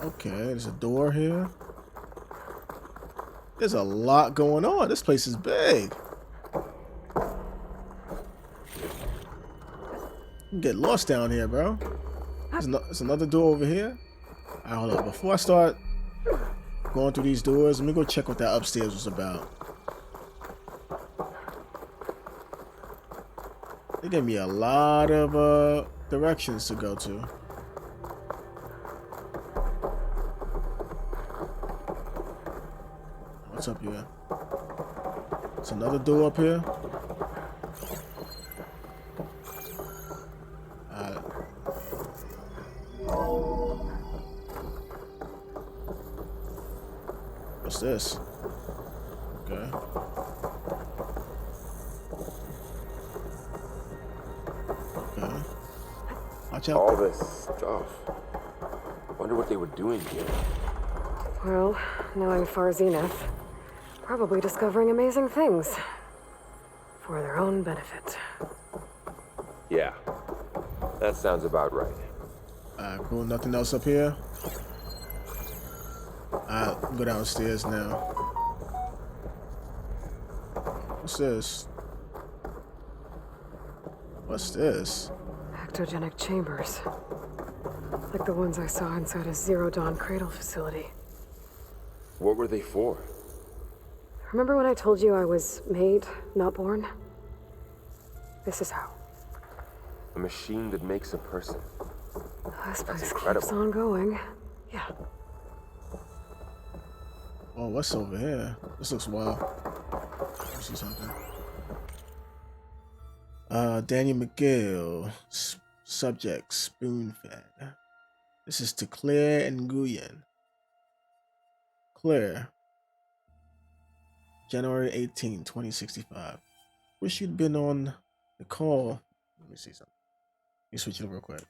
Okay, there's a door here. There's a lot going on. This place is big. You can get lost down here, bro. There's another door over here. Alright, hold up. Before I start going through these doors, let me go check what that upstairs was about. They gave me a lot of directions to go to. What's up here? There's another door up here. What's this? Okay. Okay. Watch out. All this stuff. Wonder what they were doing here. Well, knowing Far Zenith, probably discovering amazing things. For their own benefit. Yeah, that sounds about right. Cool. Nothing else up here? I'll go downstairs now. What's this? What's this? Ectogenic chambers. Like the ones I saw inside a Zero Dawn cradle facility. What were they for? Remember when I told you I was made, not born? This is how. A machine that makes a person. This place incredible. keeps on going. Yeah. Oh, what's over here? This looks wild. Let me see something. Daniel McGill. Subject, spoon-fed. This is to Claire and Nguyen. Claire. January 18, 2065. Wish you'd been on the call. Let me see something. Let me switch it real quick.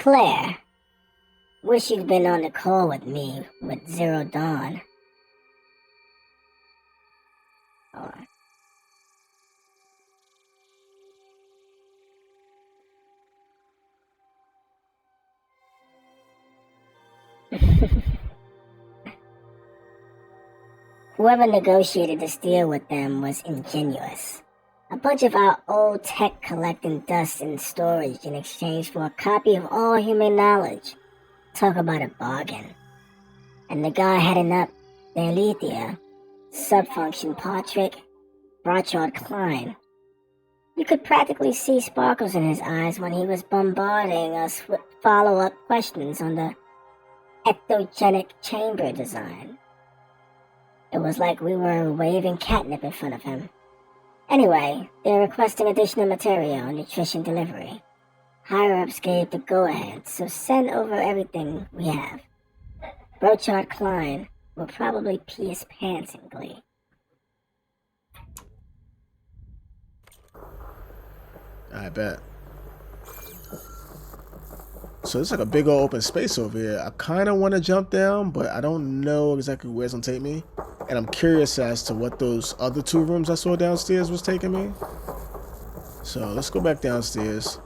Claire, wish you'd been on the call with me with Zero Dawn. Hold on. Whoever negotiated this deal with them was ingenious. A bunch of our old tech collecting dust in storage in exchange for a copy of all human knowledge. Talk about a bargain. And the guy heading up the Alethea, subfunction Patrick Brochard Klein. You could practically see sparkles in his eyes when he was bombarding us with follow-up questions on the ectogenic chamber design. It was like we were waving catnip in front of him. Anyway, they're requesting additional material, nutrition delivery. Higher-ups gave the go-ahead, so send over everything we have. Brochard Klein will probably pee his pants in glee. I bet. So it's like a big old open space over here. I kind of want to jump down, but I don't know exactly where it's going to take me. And I'm curious as to what those other two rooms I saw downstairs was taking me. So let's go back downstairs.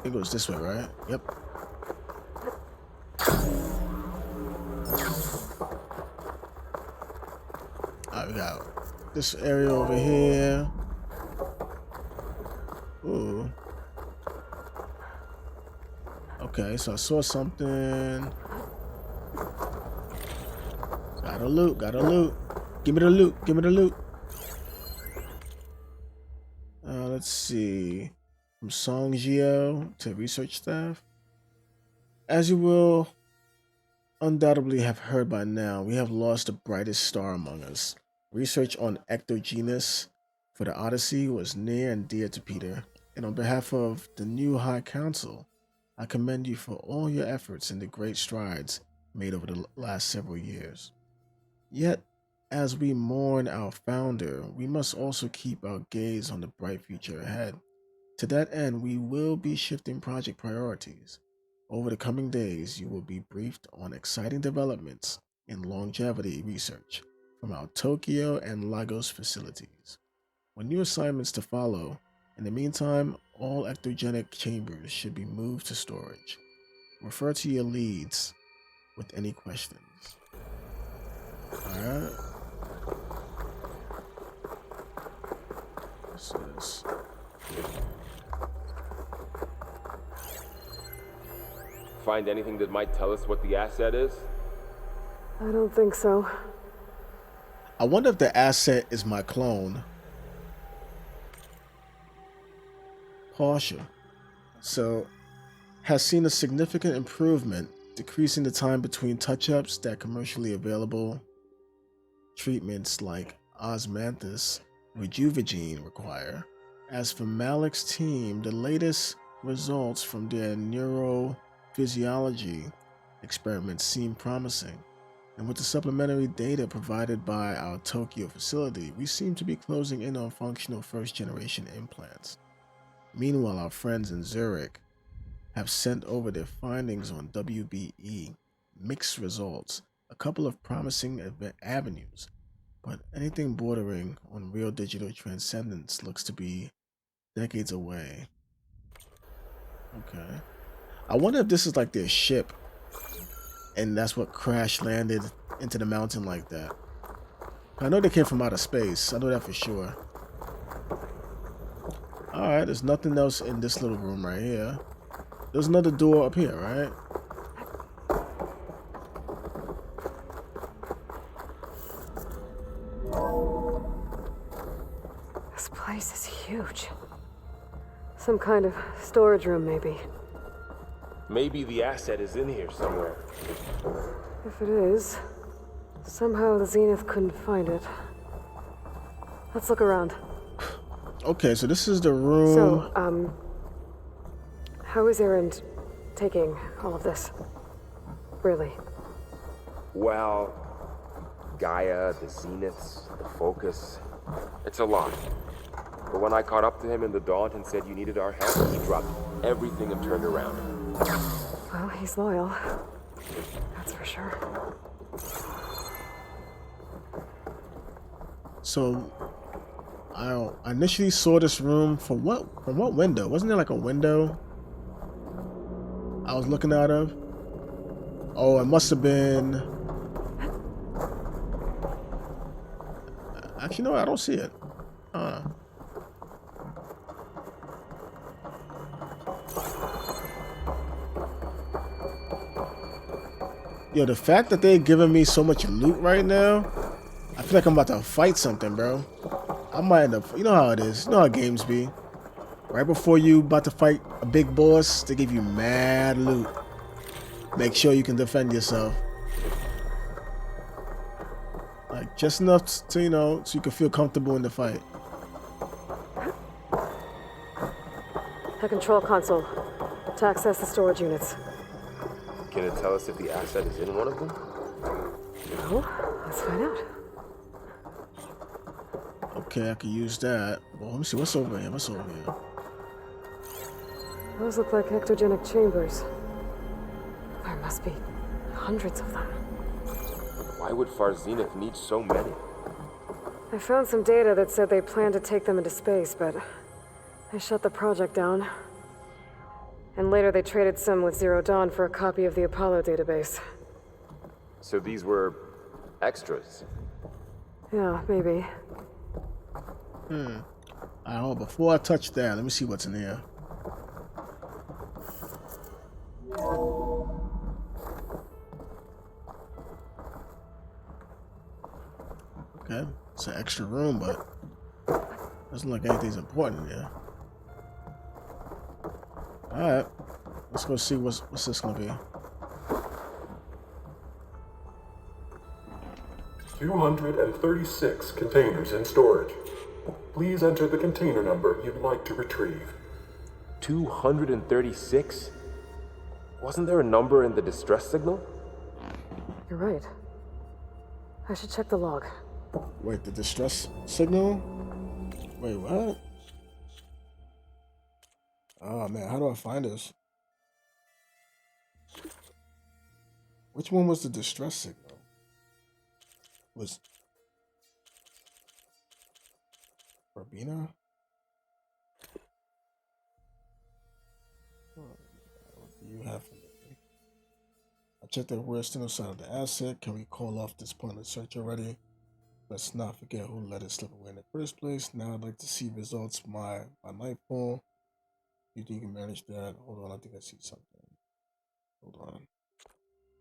It goes this way, right? Yep. Alright, we got this area over here. Ooh. Okay, so I saw something. Gotta loot, gotta loot. Give me the loot, give me the loot. Let's see. From Song Geo to research staff. As you will undoubtedly have heard by now, we have lost the brightest star among us. Research on ectogenous for the Odyssey was near and dear to Peter, and on behalf of the new High Council, I commend you for all your efforts and the great strides made over the last several years. Yet, as we mourn our founder, we must also keep our gaze on the bright future ahead. To that end, we will be shifting project priorities. Over the coming days, you will be briefed on exciting developments in longevity research from our Tokyo and Lagos facilities. With new assignments to follow, in the meantime, all ectogenic chambers should be moved to storage. Refer to your leads with any questions. Alright. What's this? Find anything that might tell us what the asset is? I don't think so. I wonder if the asset is my clone. Partial. So, has seen a significant improvement, decreasing the time between touch-ups that commercially available treatments like osmanthus Rejuvigene require. As for Malik's team, the latest results from their neurophysiology experiments seem promising. And with the supplementary data provided by our Tokyo facility, we seem to be closing in on functional first-generation implants. Meanwhile, our friends in Zurich have sent over their findings on WBE. Mixed results, a couple of promising avenues, but anything bordering on real digital transcendence looks to be decades away. Okay. I wonder if this is like their ship, and that's what crash landed into the mountain like that. I know they came from outer space. I know that for sure. Alright, there's nothing else in this little room right here. There's another door up here, right? This place is huge. Some kind of storage room, maybe. Maybe the asset is in here somewhere. If it is, somehow the Zenith couldn't find it. Let's look around. Okay, so this is the room. So, how is Erend taking all of this? Really? Well, Gaia, the Zeniths, the Focus. It's a lot. But when I caught up to him in the Daunt and said you needed our help, he dropped everything and turned around. Well, he's loyal. That's for sure. So, I initially saw this room from what window? Wasn't there like a window I was looking out of? Oh, it must have been. Actually, no, I don't see it. Yo, the fact that they're giving me so much loot right now, I feel like I'm about to fight something, bro. I might end up, you know how it is. You know how games be. Right before you about to fight a big boss, they give you mad loot. Make sure you can defend yourself. Like, just enough to, you know, so you can feel comfortable in the fight. The control console. To access the storage units. Can it tell us if the asset is in one of them? No, let's find out. Okay, I can use that. Well, let me see, what's over here? What's over here? Those look like ectogenic chambers. There must be hundreds of them. Why would Far Zenith need so many? I found some data that said they planned to take them into space, but they shut the project down. And later they traded some with Zero Dawn for a copy of the Apollo database. So these were extras? Yeah, maybe. Alright, before I touch that, let me see what's in here. Okay, it's an extra room, but doesn't look like anything's important here. Alright, let's go see what's this gonna be. 236 containers in storage. Please enter the container number you'd like to retrieve. 236? Wasn't there a number in the distress signal? You're right. I should check the log. Wait, the distress signal? Wait, what? Oh man, how do I find this? Which one was the distress signal? Was Rabina? What do you have for me? I checked that we're still inside of the asset. Can we call off this point of search already? Let's not forget who let it slip away in the first place. Now I'd like to see results by nightfall. You think you can manage that? Hold on, I think I see something. Hold on.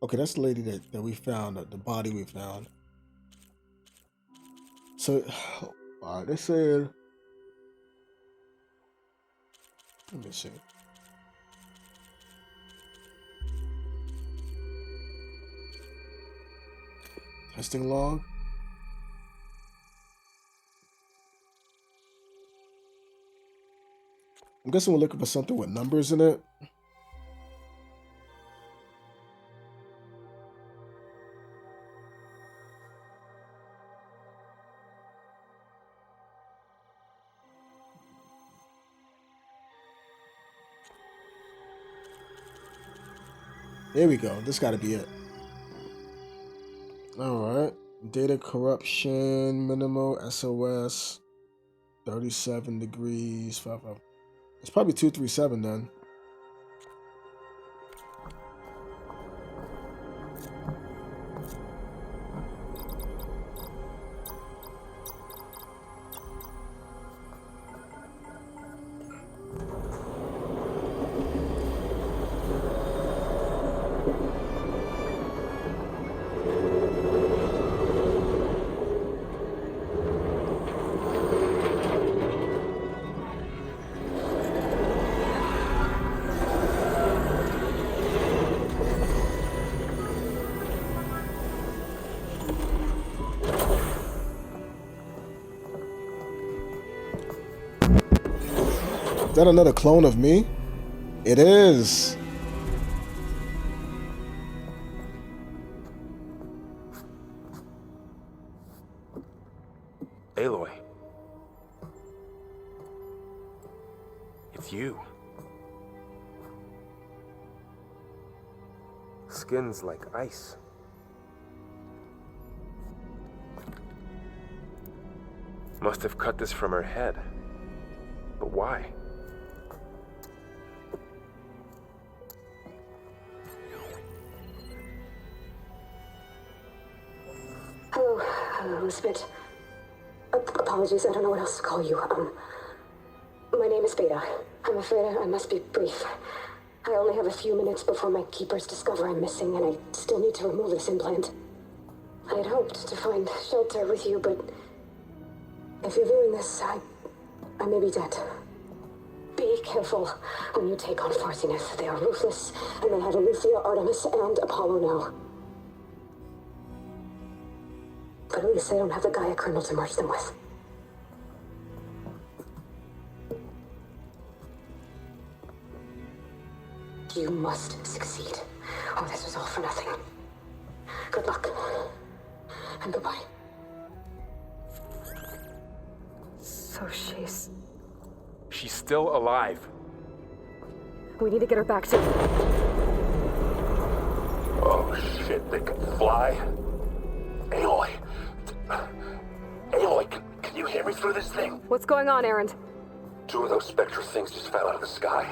Okay, that's the lady that we found, the body we found. So, alright, they said, let me see. Testing log. I'm guessing we're looking for something with numbers in it. There we go. This got to be it. All right. Data corruption, minimal SOS, 37 degrees, 5. It's probably 237 then. Is that another clone of me? It is. Aloy. It's you. Skin's like ice. Must have cut this from her head. But why? Hello, Elizabeth. Apologies, I don't know what else to call you. My name is Beta. I'm afraid I must be brief. I only have a few minutes before my keepers discover I'm missing, and I still need to remove this implant. I had hoped to find shelter with you, but if you're viewing this, I may be dead. Be careful when you take on Farsineth. They are ruthless, and they have Aletheia, Artemis, and Apollo now. But at least they don't have the Gaia kernel to merge them with. You must succeed, or this was all for nothing. Good luck, and goodbye. So she's still alive. We need to get her back to... Oh shit, they can fly? Aloy! Aloy, can you hear me through this thing? What's going on, Erend? 2 of those spectral things just fell out of the sky.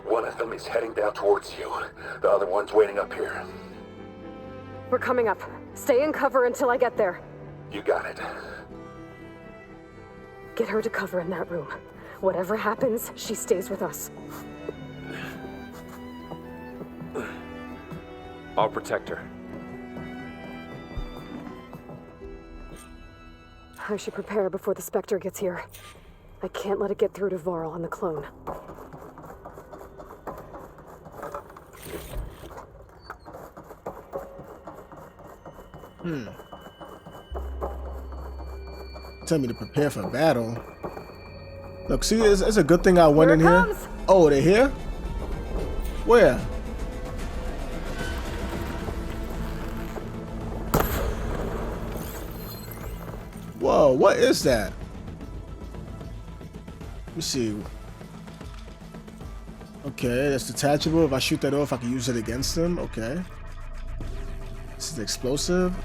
One of them is heading down towards you. The other one's waiting up here. We're coming up. Stay in cover until I get there. You got it. Get her to cover in that room. Whatever happens, she stays with us. I'll protect her. I should prepare before the Spectre gets here. I can't let it get through to Varl on the clone. Tell me to prepare for battle. Look, see, it's a good thing I went in here. Oh, they're here? Where? Whoa, what is that? Let me see. Okay, that's detachable. If I shoot that off, I can use it against them. Okay. This is explosive.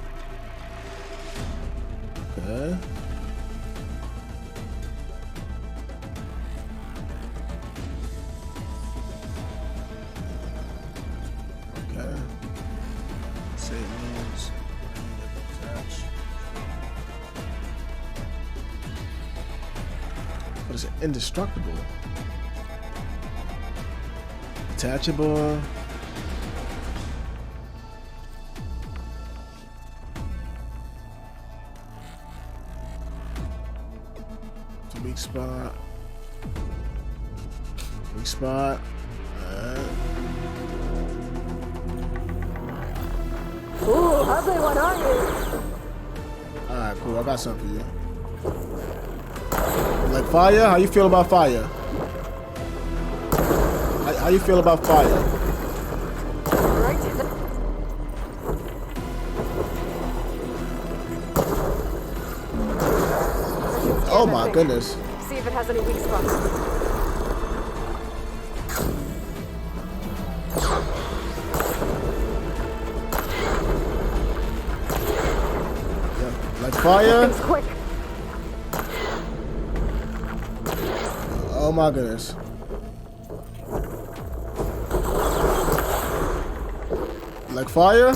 Okay. Okay. Say it means attach. What is it? Indestructible. Detachable. It's a weak spot. Weak spot. Ooh, how big one are you? Alright, cool. I got something for you. Like fire? How you feel about fire? How you feel about fire? Right. Oh my goodness. See if it has any weak spots. Like fire? Quick. Oh my goodness. Like fire?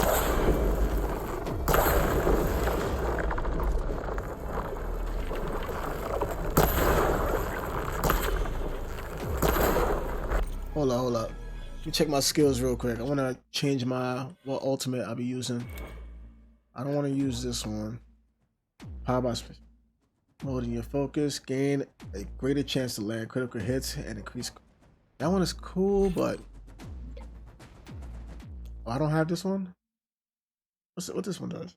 Hold up. Let me check my skills real quick. I want to change what ultimate I'll be using. I don't want to use this one. Power by holding your focus, gain a greater chance to land critical hits and increase. That one is cool, but I don't have this one. What this one does?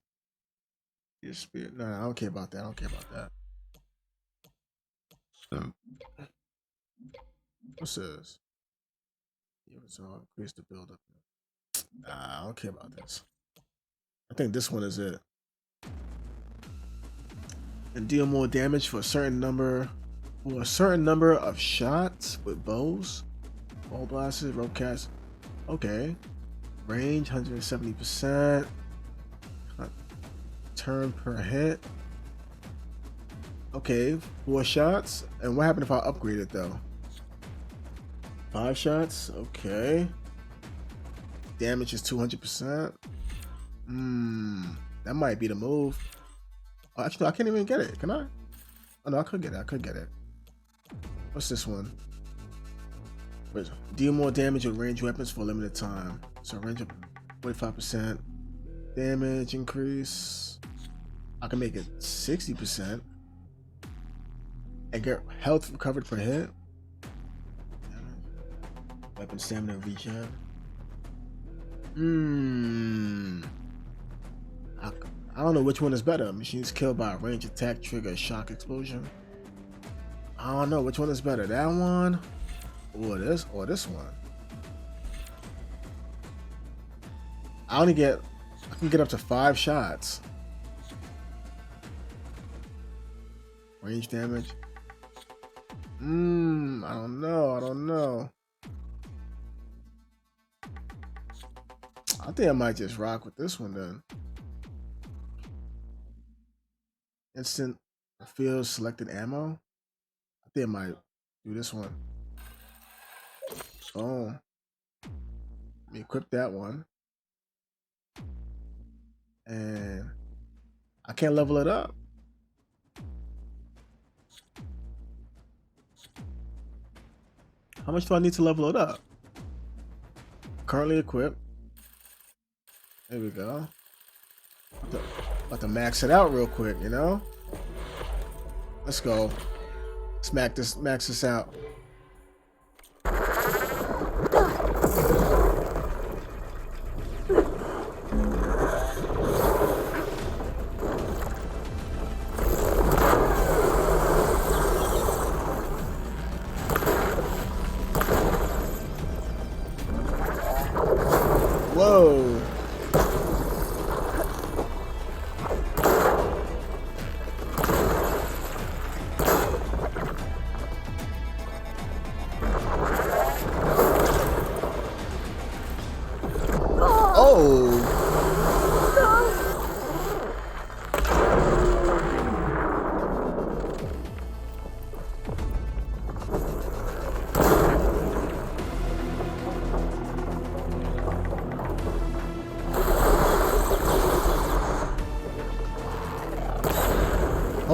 Your spirit. No, I don't care about that. I don't care about that. What's this? Increase the build up. Nah, I don't care about this. I think this one is it. And deal more damage for a certain number of shots with bows, ball blasters, rope cats. Okay. Range 170%. Turn per hit. Okay, 4 shots. And what happened if I upgrade it though? 5 shots. Okay. Damage is 200%. That might be the move. Oh, actually, I can't even get it. Can I? Oh no, I could get it. What's this one? Deal more damage with ranged weapons for a limited time. So range of 45%. Damage increase. I can make it 60%. And get health recovered per hit. Weapon stamina regen. I don't know which one is better. Machines killed by a range attack trigger shock explosion. I don't know which one is better. That one or this one. I can get up to 5 shots. Range damage. I don't know. I think I might just rock with this one then. Instant refill selected ammo. I think I might do this one. Boom. Let me equip that one. And I can't level it up. How much do I need to level it up? Currently equipped. There we go. About to max it out real quick, you know? Let's go. Let's max this out. Whoa.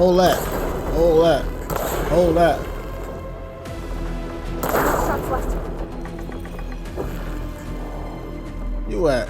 Hold that. Hold that. Hold that. Shots left. You at?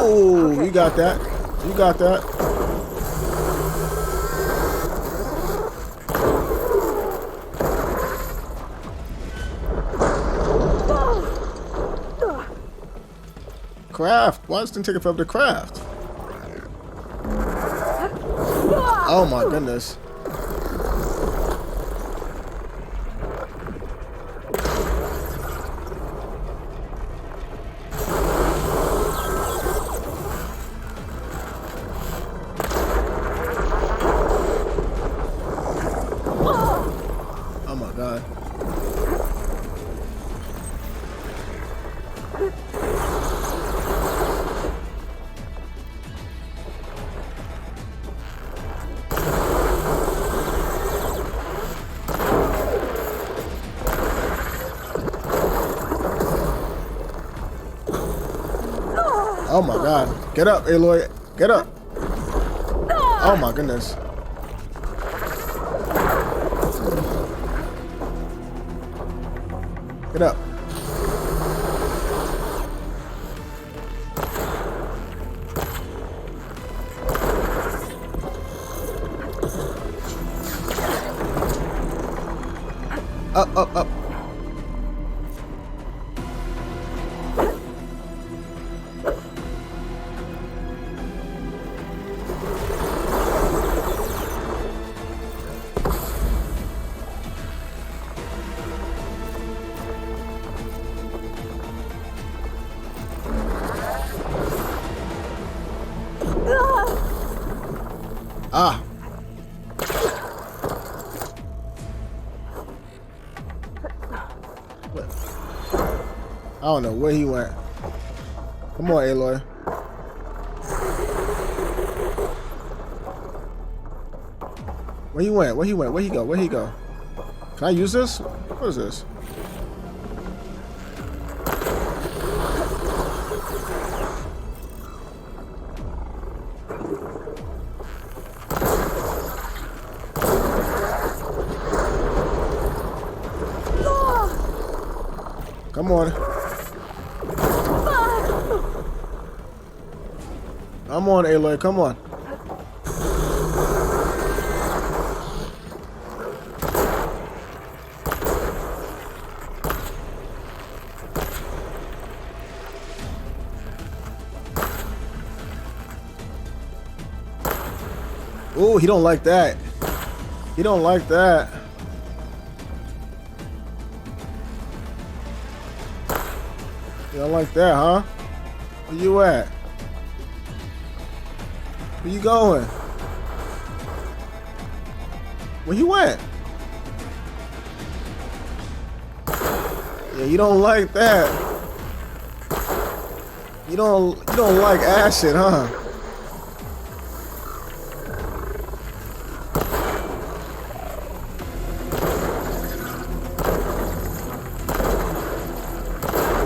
Ooh, you got that. You got that. Craft. Why does it take it forever to craft? Oh my goodness. Oh my god. Oh my god. Get up, Aloy. Get up. Oh my goodness. Get up. Up, up, up. Ah. I don't know where he went. Come on, Aloy. Where he went? Where he went? Where he go? Where he go? Can I use this? What is this? Come on. Come on, Aloy. Come on. Ooh, he don't like that. He don't like that. You don't like that, huh? Where you at? Where you going? Where you at? Yeah, you don't like that. You don't like acid, huh?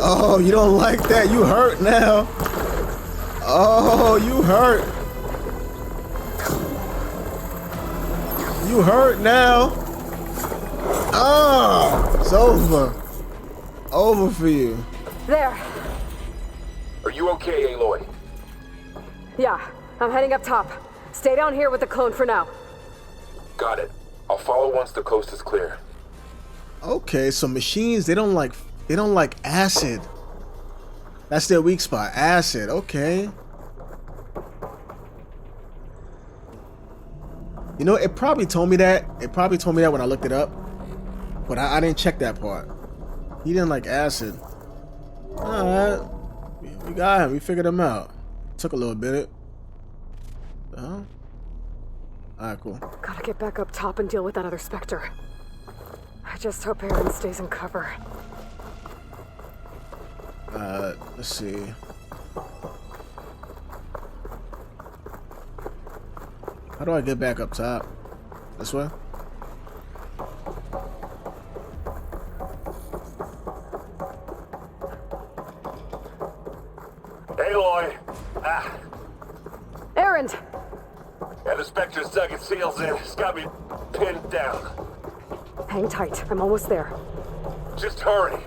Oh, you don't like that? You hurt now. Oh, you hurt. You hurt now. Oh, it's over. Over for you. There. Are you okay, Aloy? Yeah, I'm heading up top. Stay down here with the clone for now. Got it. I'll follow once the coast is clear. Okay, so machines, they don't like acid. That's their weak spot, acid. Okay. You know, it probably told me that. It probably told me that when I looked it up. But I didn't check that part. He didn't like acid. Alright. We got him. We figured him out. Took a little bit. Alright, cool. Gotta get back up top and deal with that other Spectre. I just hope Aaron stays in cover. Let's see. How do I get back up top? This way? Aloy! Aaron! Yeah, the Spectre's dug its seals in. It's got me pinned down. Hang tight. I'm almost there. Just hurry.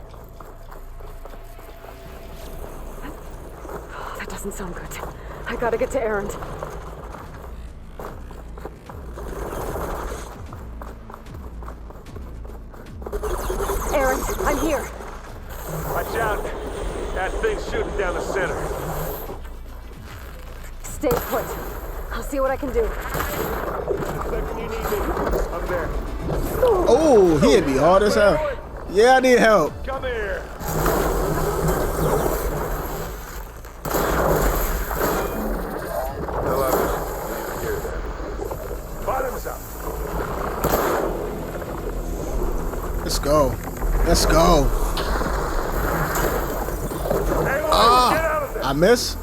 Oh, that doesn't sound good. I gotta get to Aaron. Aaron, I'm here. Watch out. That thing's shooting down the center. Stay put. I'll see what I can do. Second you need me. I'm there. Oh, he hit me hard as hell. Yeah, I need help. Come here. Bottoms up. Let's go. Let's go. I miss.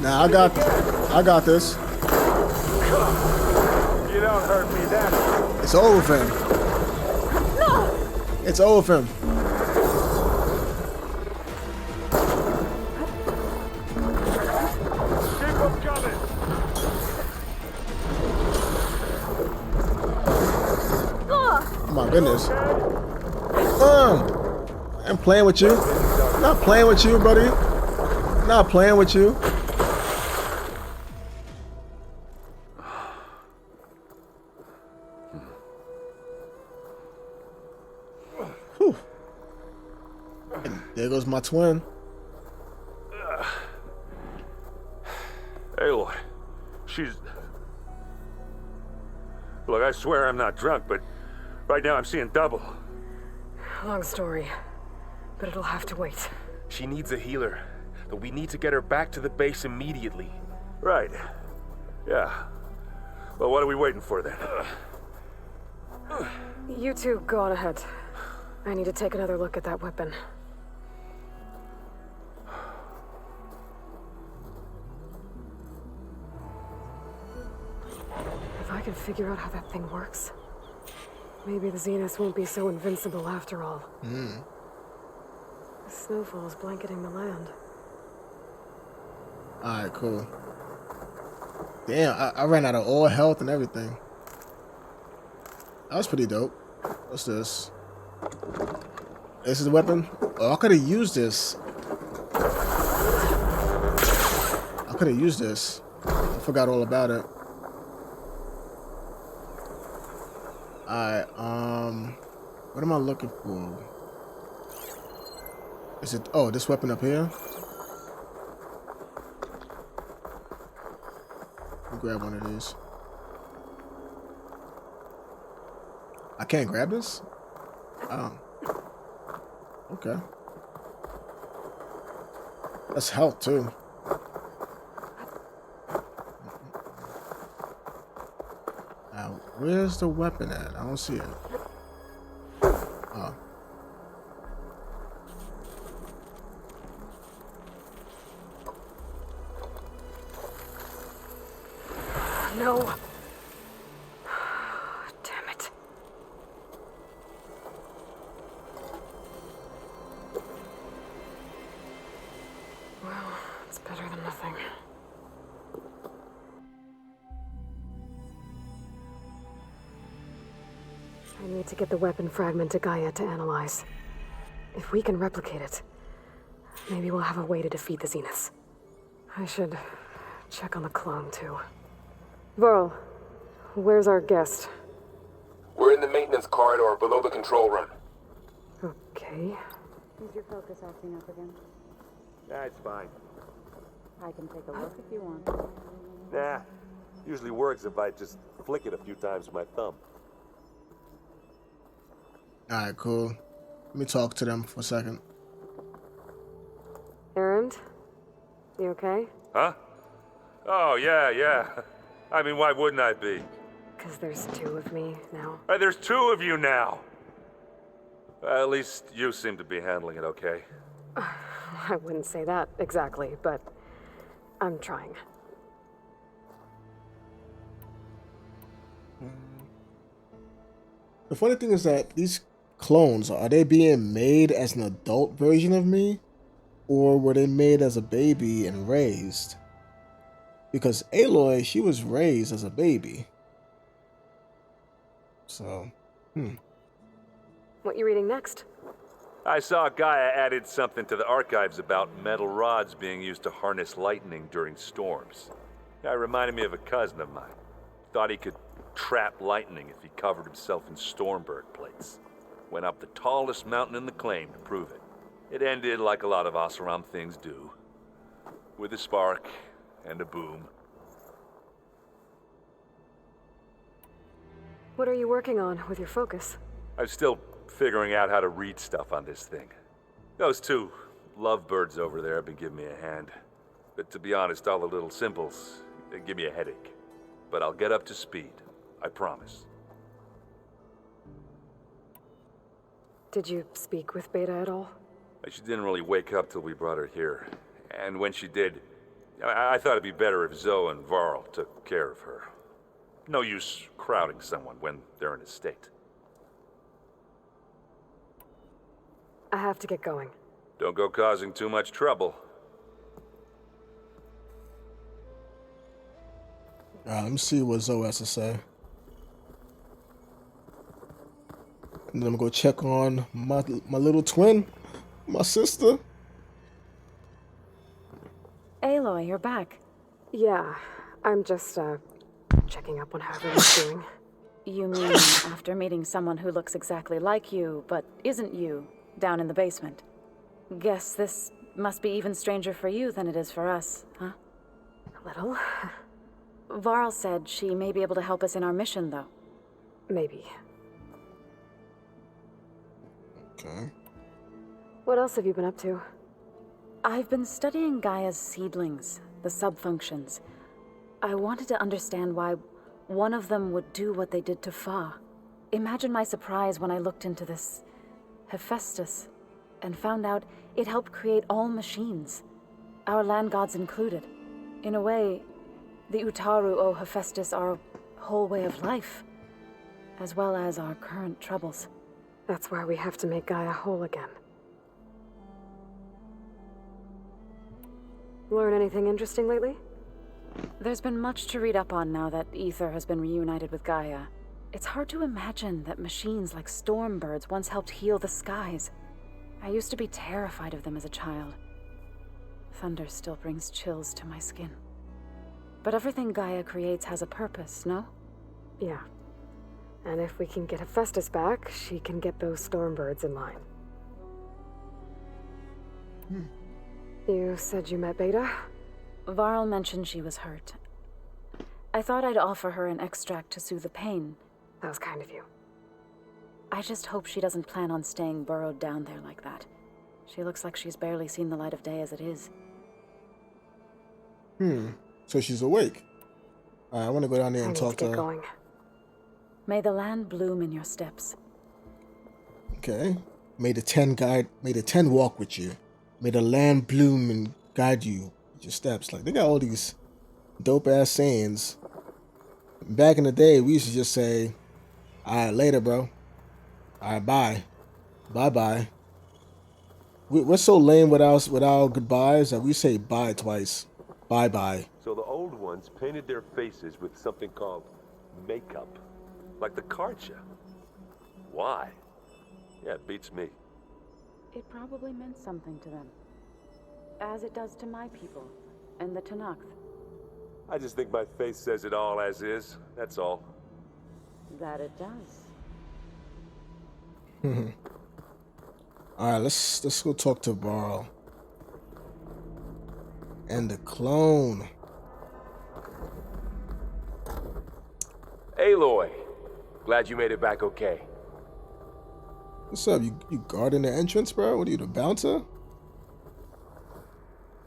Nah, I got this. You don't hurt me that. It's over for him. It's over for him. Keep them coming. Oh my goodness. I'm playing with you. Not playing with you, buddy. Not playing with you. Whew. And there goes my twin. Aloy, she's... Look, I swear I'm not drunk, but right now I'm seeing double. Long story, but it'll have to wait. She needs a healer, but we need to get her back to the base immediately. Right. Yeah. Well, what are we waiting for then? You two go on ahead. I need to take another look at that weapon. If I can figure out how that thing works, maybe the Zeniths won't be so invincible after all. The snowfall is blanketing the land. Alright, cool. Damn, I ran out of all health and everything. That was pretty dope. What's this? This is the weapon? Oh, I could have used this. I could have used this. I forgot all about it. Alright, what am I looking for? Is it, oh, this weapon up here? Let me grab one of these. I can't grab this? Oh. Okay. That's health too. Now, where's the weapon at? I don't see it. Oh. No. Damn it. Well, it's better than nothing. I need to get the weapon fragment to Gaia to analyze. If we can replicate it, maybe we'll have a way to defeat the Zeniths. I should check on the clone, too. Varl, where's our guest? We're in the maintenance corridor below the control room. Okay. Is your focus acting up again? Nah, it's fine. I can take a look if you want. Nah, usually works if I just flick it a few times with my thumb. Alright, cool. Let me talk to them for a second. Errand? You okay? Huh? Oh, yeah. I mean, why wouldn't I be? Because there's two of me now. Hey, there's two of you now! At least you seem to be handling it okay. I wouldn't say that exactly, but I'm trying. The funny thing is that these clones, are they being made as an adult version of me? Or were they made as a baby and raised? Because Aloy, she was raised as a baby. So, What you reading next? I saw Gaia added something to the archives about metal rods being used to harness lightning during storms. Guy reminded me of a cousin of mine. Thought he could trap lightning if he covered himself in Stormbird plates. Went up the tallest mountain in the claim to prove it. It ended like a lot of Oseram things do. With a spark and a boom. What are you working on with your focus? I'm still figuring out how to read stuff on this thing. Those two lovebirds over there have been giving me a hand. But to be honest, all the little symbols, they give me a headache. But I'll get up to speed. I promise. Did you speak with Beta at all? She didn't really wake up till we brought her here. And when she did, I thought it'd be better if Zoe and Varl took care of her. No use crowding someone when they're in a state. I have to get going. Don't go causing too much trouble. let me see what Zoe has to say. And then I'm gonna go check on my little twin, my sister. Aloy, you're back. Yeah, I'm just, checking up on how everyone's doing. You mean after meeting someone who looks exactly like you, but isn't you, down in the basement? Guess this must be even stranger for you than it is for us, huh? A little. Varl said she may be able to help us in our mission, though. Maybe. Okay. What else have you been up to? I've been studying Gaia's seedlings, the subfunctions. I wanted to understand why one of them would do what they did to Fa. Imagine my surprise when I looked into this Hephaestus and found out it helped create all machines, our land gods included. In a way, the Utaru owe Hephaestus our whole way of life, as well as our current troubles. That's why we have to make Gaia whole again. Learn anything interesting lately? There's been much to read up on now that Ether has been reunited with Gaia. It's hard to imagine that machines like Stormbirds once helped heal the skies. I used to be terrified of them as a child. Thunder still brings chills to my skin. But everything Gaia creates has a purpose, no? Yeah. And if we can get Hephaestus back, she can get those Stormbirds in line. You said you met Beta? Varl mentioned she was hurt. I thought I'd offer her an extract to soothe the pain. That was kind of you. I just hope she doesn't plan on staying burrowed down there like that. She looks like she's barely seen the light of day as it is. So she's awake. I want to go down there and I talk need to to get her. going. May the land bloom in your steps. Okay. May the 10 walk with you. May the land bloom and guide you with your steps. Like, they got all these dope ass sayings. Back in the day, we used to just say, alright, later, bro. Alright, bye. Bye-bye. We're so lame with our goodbyes that we say bye twice. Bye-bye. So the old ones painted their faces with something called makeup. Like the Karcha. Why? Yeah, it beats me. It probably meant something to them. As it does to my people, and the Tanakh. I just think my face says it all as is, that's all. That it does. All right, let's go talk to Varl and the clone. Aloy, glad you made it back okay. What's up? You guarding the entrance, bro? What are you, the bouncer?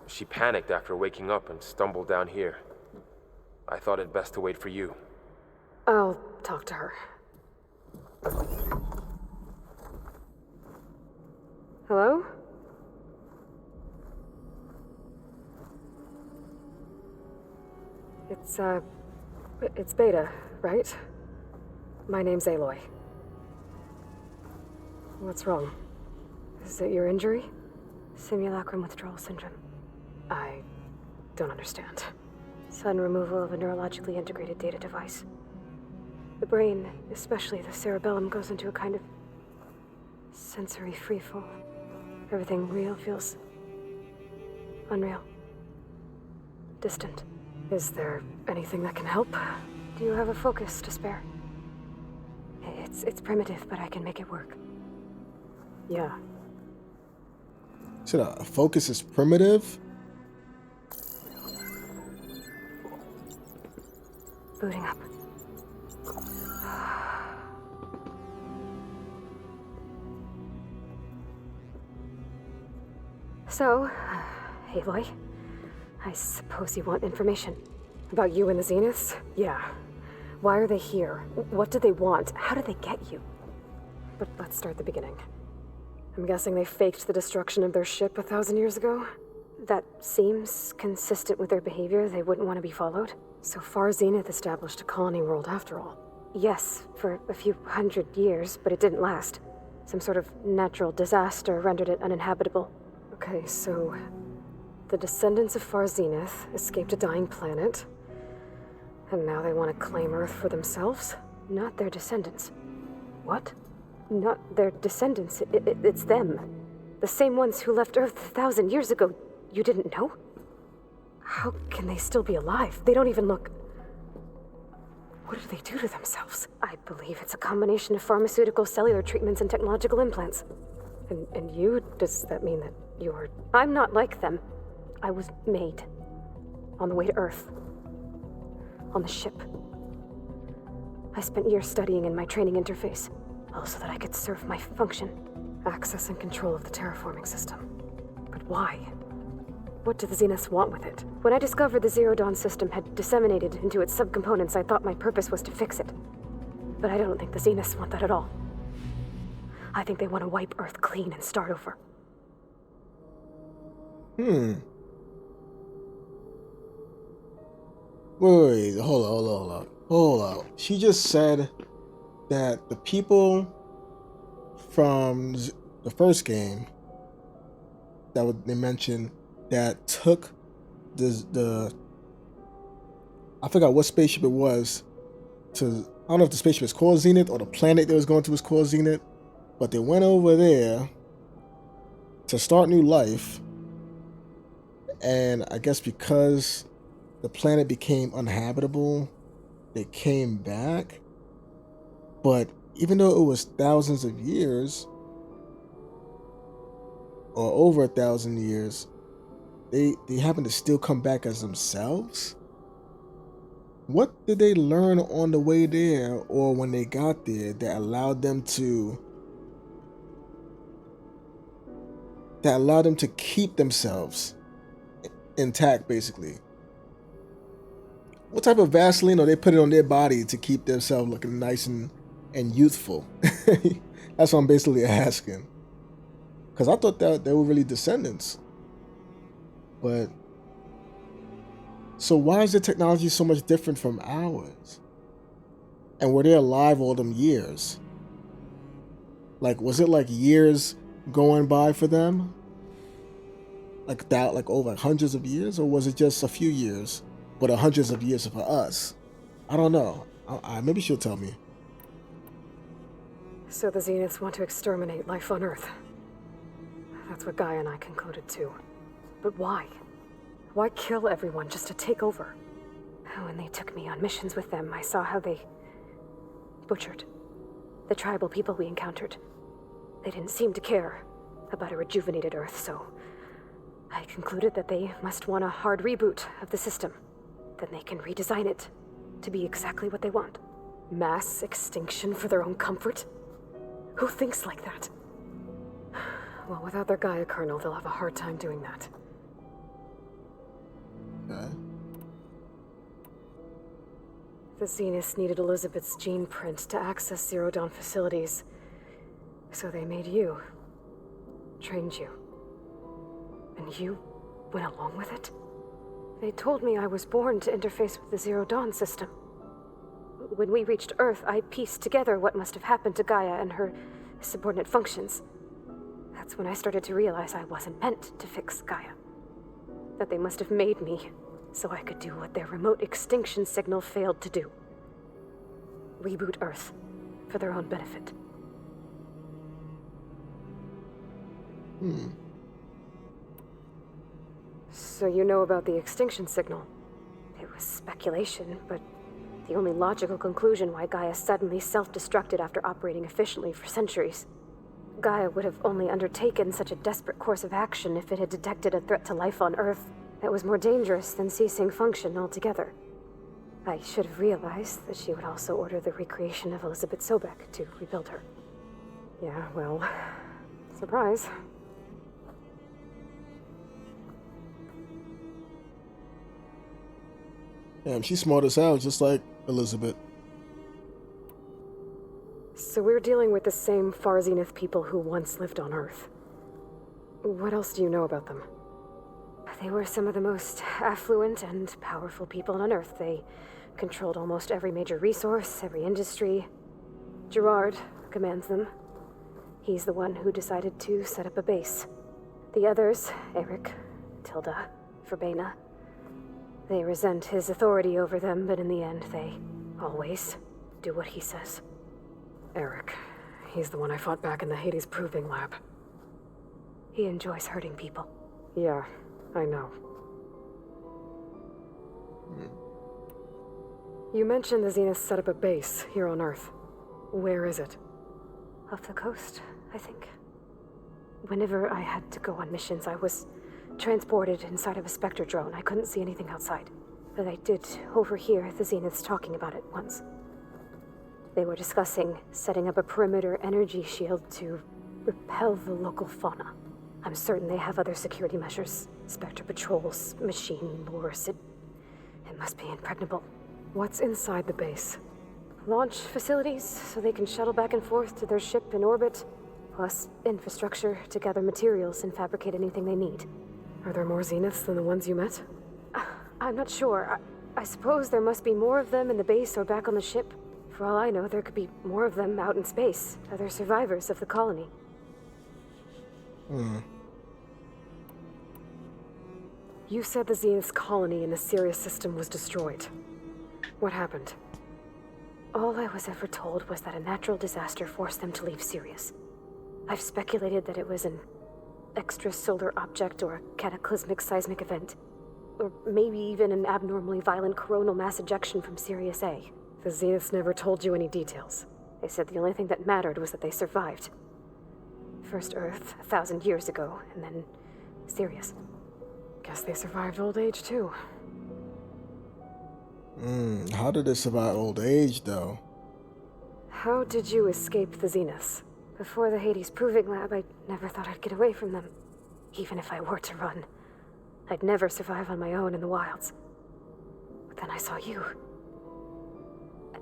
She panicked after waking up and stumbled down here. I thought it best to wait for you. I'll talk to her. Hello? It's Beta, right? My name's Aloy. What's wrong? Is it your injury? Simulacrum withdrawal syndrome. I don't understand. Sudden removal of a neurologically integrated data device. The brain, especially the cerebellum, goes into a kind of sensory freefall. Everything real feels unreal. Distant. Is there anything that can help? Do you have a focus to spare? It's primitive, but I can make it work. Yeah. So the focus is primitive? Booting up. So, Aloy, I suppose you want information about you and the Zeniths? Yeah. Why are they here? What do they want? How did they get you? But let's start at the beginning. I'm guessing they faked the destruction of their ship 1,000 years ago? That seems consistent with their behavior. They wouldn't want to be followed. So far, Zenith established a colony world after all. Yes, for a few hundred years, but it didn't last. Some sort of natural disaster rendered it uninhabitable. Okay, so the descendants of Far Zenith escaped a dying planet, and now they want to claim Earth for themselves? Not their descendants. What? Not their descendants. It's them. The same ones who left Earth 1,000 years ago. You didn't know? How can they still be alive? They don't even look... What did they do to themselves? I believe it's a combination of pharmaceutical, cellular treatments, and technological implants. And you? Does that mean that you're... I'm not like them. I was made. On the way to Earth. On the ship. I spent years studying in my training interface. All so that I could serve my function. Access and control of the terraforming system. But why? What do the Zeniths want with it? When I discovered the Zero Dawn system had disseminated into its subcomponents, I thought my purpose was to fix it. But I don't think the Zeniths want that at all. I think they want to wipe Earth clean and start over. Wait, hold on. She just said that the people from the first game they mentioned that took the I forgot what spaceship it was to, I don't know if the spaceship is called Zenith or the planet they was going to was called Zenith, but they went over there to start new life, and I guess because the planet became uninhabitable, they came back. But even though it was thousands of years, or over 1,000 years, they happen to still come back as themselves? What did they learn on the way there or when they got there that allowed them to keep themselves intact, basically? What type of Vaseline are they putting on their body to keep themselves looking nice and youthful? That's what I'm basically asking. Because I thought that they were really descendants. But so why is the technology so much different from ours? And were they alive all them years? Like, was it like years going by for them? Like that, like over hundreds of years? Or was it just a few years, but hundreds of years for us? I don't know. Maybe she'll tell me. So the Zeniths want to exterminate life on Earth. That's what Gaia and I concluded too. But why? Why kill everyone just to take over? When they took me on missions with them, I saw how they butchered the tribal people we encountered. They didn't seem to care. about a rejuvenated Earth, so I concluded that they must want a hard reboot of the system. Then they can redesign it to be exactly what they want. Mass extinction for their own comfort? Who thinks like that? Well, without their Gaia kernel, they'll have a hard time doing that. Okay. The Zeniths needed Elizabeth's gene print to access Zero Dawn facilities. So they made you. Trained you. And you went along with it? They told me I was born to interface with the Zero Dawn system. When we reached Earth, I pieced together what must have happened to Gaia and her subordinate functions. That's when I started to realize I wasn't meant to fix Gaia. That they must have made me so I could do what their remote extinction signal failed to do. Reboot Earth for their own benefit. So you know about the extinction signal. It was speculation, but the only logical conclusion why Gaia suddenly self-destructed after operating efficiently for centuries. Gaia would have only undertaken such a desperate course of action if it had detected a threat to life on Earth that was more dangerous than ceasing function altogether. I should have realized that she would also order the recreation of Elizabeth Sobek to rebuild her. Yeah, well, surprise. Damn, she's smart as hell, just like Elizabeth. So we're dealing with the same Far Zenith people who once lived on Earth. What else do you know about them? They were some of the most affluent and powerful people on Earth. They controlled almost every major resource, every industry. Gerard commands them. He's the one who decided to set up a base. The others, Eric, Tilda, Verbena, they resent his authority over them, but in the end, they always do what he says. Eric. He's the one I fought back in the Hades Proving Lab. He enjoys hurting people. Yeah, I know. You mentioned the Zeniths set up a base here on Earth. Where is it? Off the coast, I think. Whenever I had to go on missions, I was transported inside of a Spectre drone. I couldn't see anything outside. But I did overhear the Zeniths talking about it once. They were discussing setting up a perimeter energy shield to repel the local fauna. I'm certain they have other security measures. Spectre patrols, machine lures. It must be impregnable. What's inside the base? Launch facilities, so they can shuttle back and forth to their ship in orbit. Plus infrastructure to gather materials and fabricate anything they need. Are there more Zeniths than the ones you met? I'm not sure. I suppose there must be more of them in the base or back on the ship. For all I know, there could be more of them out in space, other survivors of the colony. You said the Zenith's colony in the Sirius system was destroyed. What happened? All I was ever told was that a natural disaster forced them to leave Sirius. I've speculated that it was an extrasolar object or a cataclysmic seismic event. Or maybe even an abnormally violent coronal mass ejection from Sirius A. The Zeniths never told you any details. They said the only thing that mattered was that they survived. First Earth, 1,000 years ago, and then Sirius. Guess they survived old age, too. How did they survive old age, though? How did you escape the Zeniths? Before the Hades Proving Lab, I never thought I'd get away from them. Even if I were to run, I'd never survive on my own in the wilds. But then I saw you.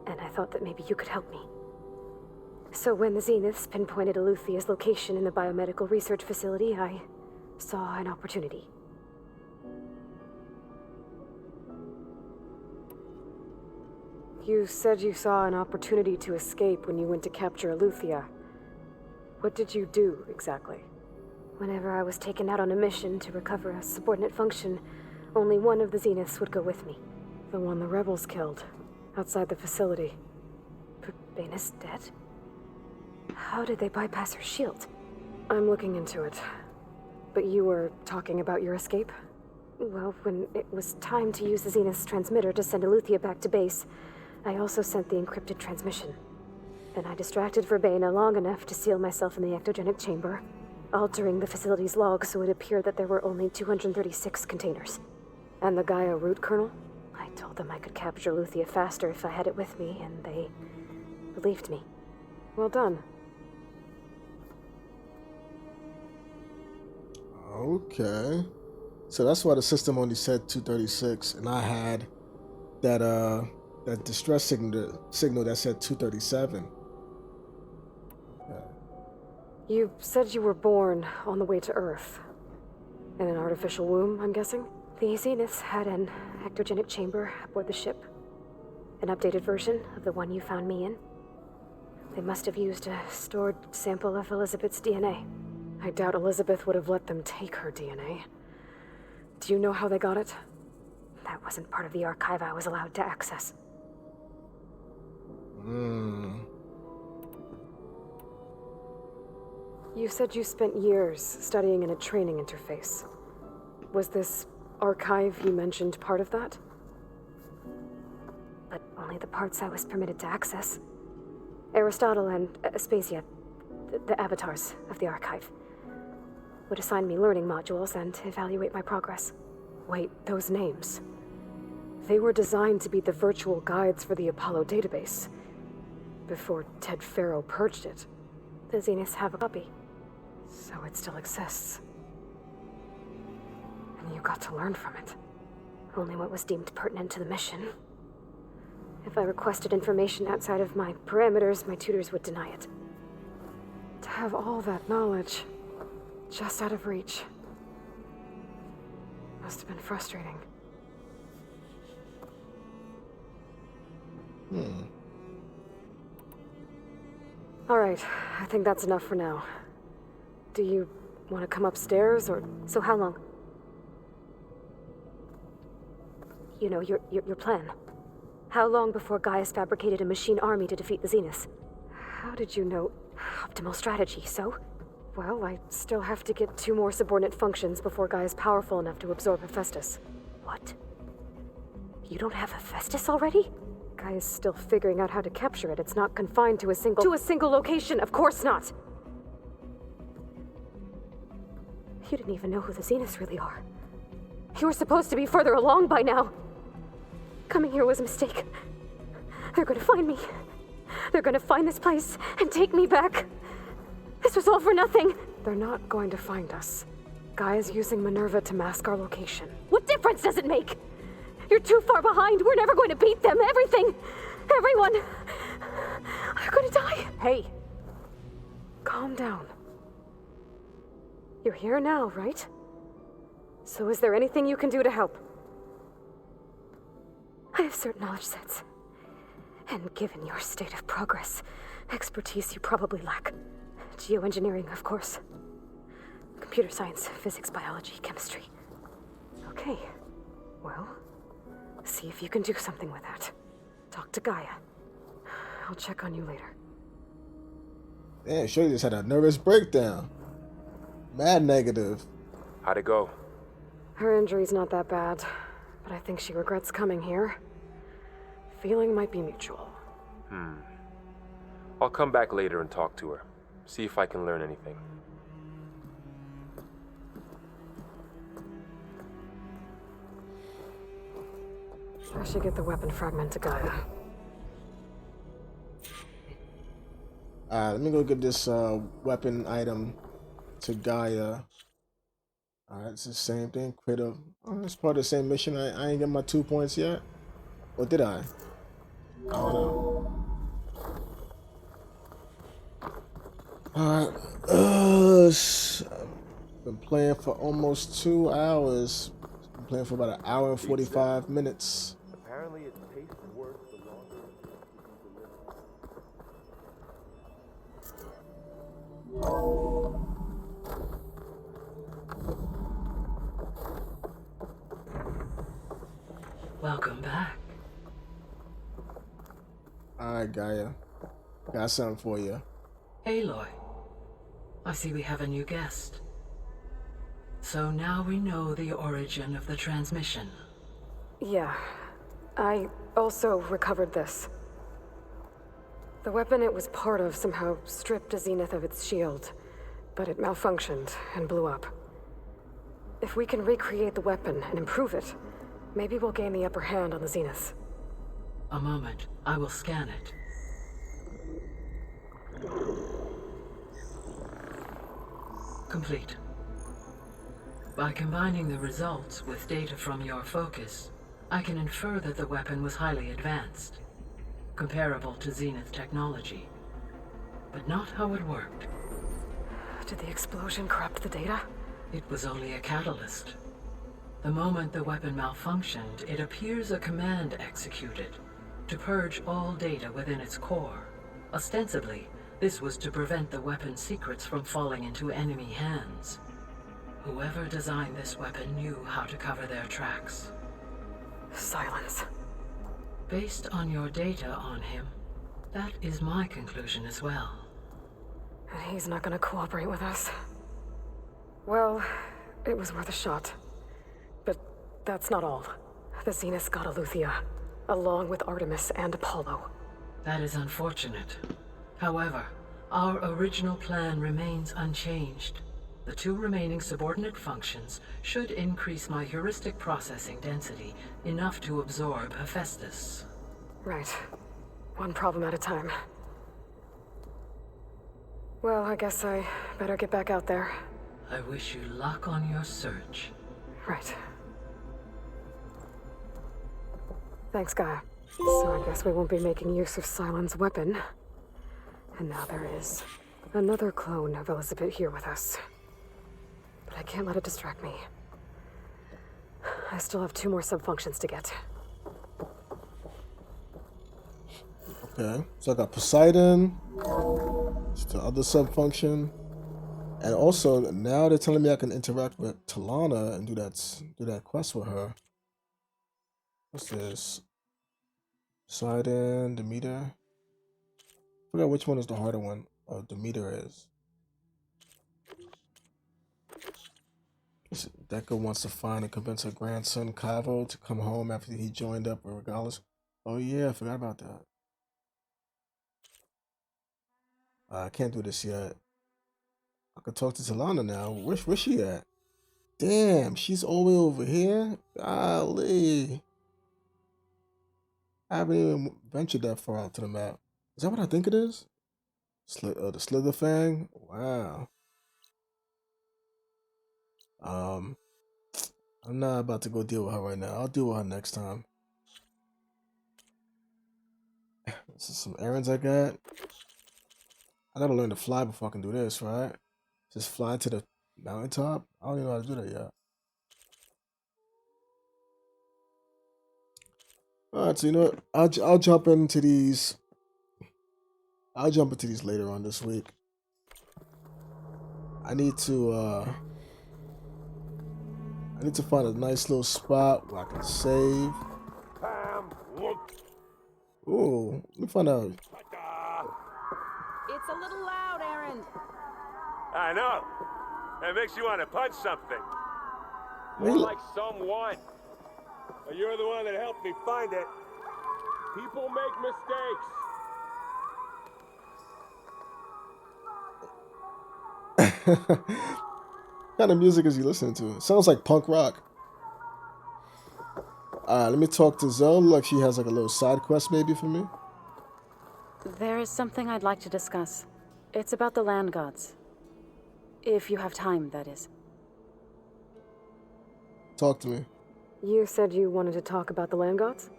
And I thought that maybe you could help me. So when the Zeniths pinpointed Eluthia's location in the biomedical research facility, I saw an opportunity. You said you saw an opportunity to escape when you went to capture Eluthia. What did you do, exactly? Whenever I was taken out on a mission to recover a subordinate function, only one of the Zeniths would go with me. The one the rebels killed, outside the facility. Verbana's dead? How did they bypass her shield? I'm looking into it. But you were talking about your escape? Well, when it was time to use the Zenith's transmitter to send Eluthia back to base, I also sent the encrypted transmission. Then I distracted Verbena long enough to seal myself in the ectogenic chamber, altering the facility's log so it appeared that there were only 236 containers. And the Gaia root kernel? I told them I could capture Luthia faster if I had it with me, and they believed me. Well done. Okay. So that's why the system only said 236, and I had that distress signal that said 237. Okay. You said you were born on the way to Earth. In an artificial womb, I'm guessing? The Zeniths had an ectogenic chamber aboard the ship. An updated version of the one you found me in. They must have used a stored sample of Elizabeth's DNA. I doubt Elizabeth would have let them take her DNA. Do you know how they got it? That wasn't part of the archive I was allowed to access. You said you spent years studying in a training interface. Was this archive you mentioned part of that? But only the parts I was permitted to access. Aristotle and Aspasia, the avatars of the archive, would assign me learning modules and evaluate my progress. Wait, those names. They were designed to be the virtual guides for the Apollo database. Before Ted Farrow purged it. The Zeniths have a copy. So it still exists. And you got to learn from it. Only what was deemed pertinent to the mission. If I requested information outside of my parameters, my tutors would deny it. To have all that knowledge just out of reach must have been frustrating. All right, I think that's enough for now. Do you want to come upstairs, or... So how long? You know, your plan. How long before Gaius fabricated a machine army to defeat the Zeniths? How did you know? Optimal strategy, so? Well, I still have to get 2 more subordinate functions before Gaia's powerful enough to absorb Hephaestus. What? You don't have Hephaestus already? Gaia's still figuring out how to capture it. It's not confined to a single location, of course not! You didn't even know who the Zeniths really are. You were supposed to be further along by now. Coming here was a mistake. They're gonna find me. They're gonna find this place and take me back. This was all for nothing. They're not going to find us. Gaia's using Minerva to mask our location. What difference does it make? You're too far behind. We're never going to beat them. Everything. Everyone. Are gonna die. Hey. Calm down. You're here now, right? So is there anything you can do to help? I have certain knowledge sets. And given your state of progress, expertise you probably lack. Geoengineering, of course. Computer science, physics, biology, chemistry. Okay. Well, see if you can do something with that. Talk to Gaia. I'll check on you later. Damn, Shorty just had a nervous breakdown. Mad negative. How'd it go? Her injury's not that bad, but I think she regrets coming here. Feeling might be mutual. I'll come back later and talk to her. See if I can learn anything. I should get the weapon fragment to Gaia. Let me go get this weapon item to Gaia. Alright, it's the same thing. Create it's part of the same mission. I ain't get my 2 points yet. Or did I? I don't know. Alright. Been playing for almost 2 hours. Been playing for about 1 hour and 45 minutes. Apparently it tastes worse the longer Welcome back. Alright, Gaia. Got something for you. Aloy, I see we have a new guest. So now we know the origin of the transmission. Yeah. I also recovered this. The weapon it was part of somehow stripped a Zenith of its shield, but it malfunctioned and blew up. If we can recreate the weapon and improve it, maybe we'll gain the upper hand on the Zenith. A moment. I will scan it. Complete. By combining the results with data from your focus, I can infer that the weapon was highly advanced, comparable to Zenith technology, but not how it worked. Did the explosion corrupt the data? It was only a catalyst. The moment the weapon malfunctioned, it appears a command executed to purge all data within its core. Ostensibly, this was to prevent the weapon's secrets from falling into enemy hands. Whoever designed this weapon knew how to cover their tracks. Silence. Based on your data on him, that is my conclusion as well. And he's not gonna cooperate with us. Well, it was worth a shot. But that's not all. The Zenith got Aletheia, along with Artemis and Apollo. That is unfortunate. However, our original plan remains unchanged. The two remaining subordinate functions should increase my heuristic processing density enough to absorb Hephaestus. Right. One problem at a time. Well, I guess I better get back out there. I wish you luck on your search. Right. Thanks, Gaia. So I guess we won't be making use of Cylon's weapon. And now there is another clone of Elizabeth here with us. But I can't let it distract me. I still have 2 more subfunctions to get. Okay, so I got Poseidon, it's the other subfunction, and also now they're telling me I can interact with Talana and do that quest with her. What's this? Poseidon, Demeter. I forgot which one is the harder one. Oh, Demeter is. Deca wants to find and convince her grandson Cavo to come home after he joined up with Regalis. Oh yeah, I forgot about that. I can't do this yet. I can talk to Talana now. Where's she at? Damn, she's all the way over here? Golly. I haven't even ventured that far out to the map. Is that what I think it is? The Slither Fang? Wow. I'm not about to go deal with her right now. I'll deal with her next time. This is some errands I got. I gotta learn to fly before I can do this, right? Just fly to the mountaintop? I don't even know how to do that yet. Alright, so you know what? I'll jump into these. I'll jump into these later on this week. I need to find a nice little spot where I can save. Ooh, let me find out. It's a little loud, Aaron. I know. That makes you want to punch something. More like someone. You're the one that helped me find it. People make mistakes. What kind of music is he listening to? It sounds like punk rock. Let me talk to Zoe. Like she has like a little side quest maybe for me. There is something I'd like to discuss. It's about the land gods. If you have time, that is. Talk to me. You said you wanted to talk about the land gods?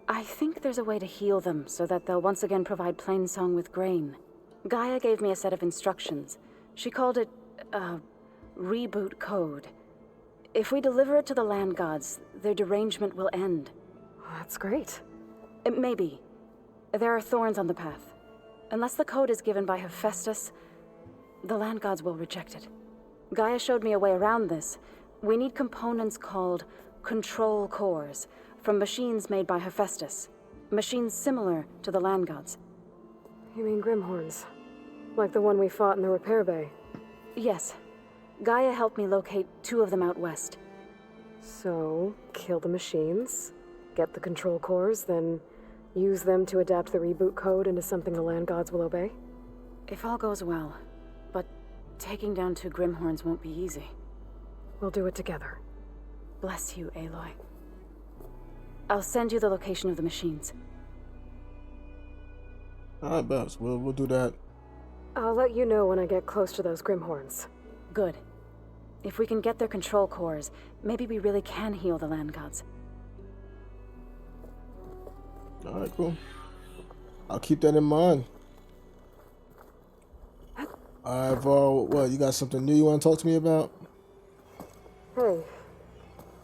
I think there's a way to heal them so that they'll once again provide Plainsong with grain. Gaia gave me a set of instructions. She called it a reboot code. If we deliver it to the land gods, their derangement will end. That's great. Maybe. There are thorns on the path. Unless the code is given by Hephaestus, the land gods will reject it. Gaia showed me a way around this. We need components called control cores from machines made by Hephaestus. Machines similar to the land gods. You mean Grimhorns? Like the one we fought in the repair bay? Yes. Gaia helped me locate 2 of them out west. So, kill the machines, get the control cores, then use them to adapt the reboot code into something the land gods will obey? If all goes well. But Taking down 2 Grimhorns won't be easy. We'll do it together. Bless you, Aloy. I'll send you the location of the machines. Alright, Babs. We'll do that. I'll let you know when I get close to those Grimhorns. Good. If we can get their control cores, maybe we really can heal the land gods. Alright, cool. I'll keep that in mind. Alright, Val, what, you got something new you want to talk to me about? Hey,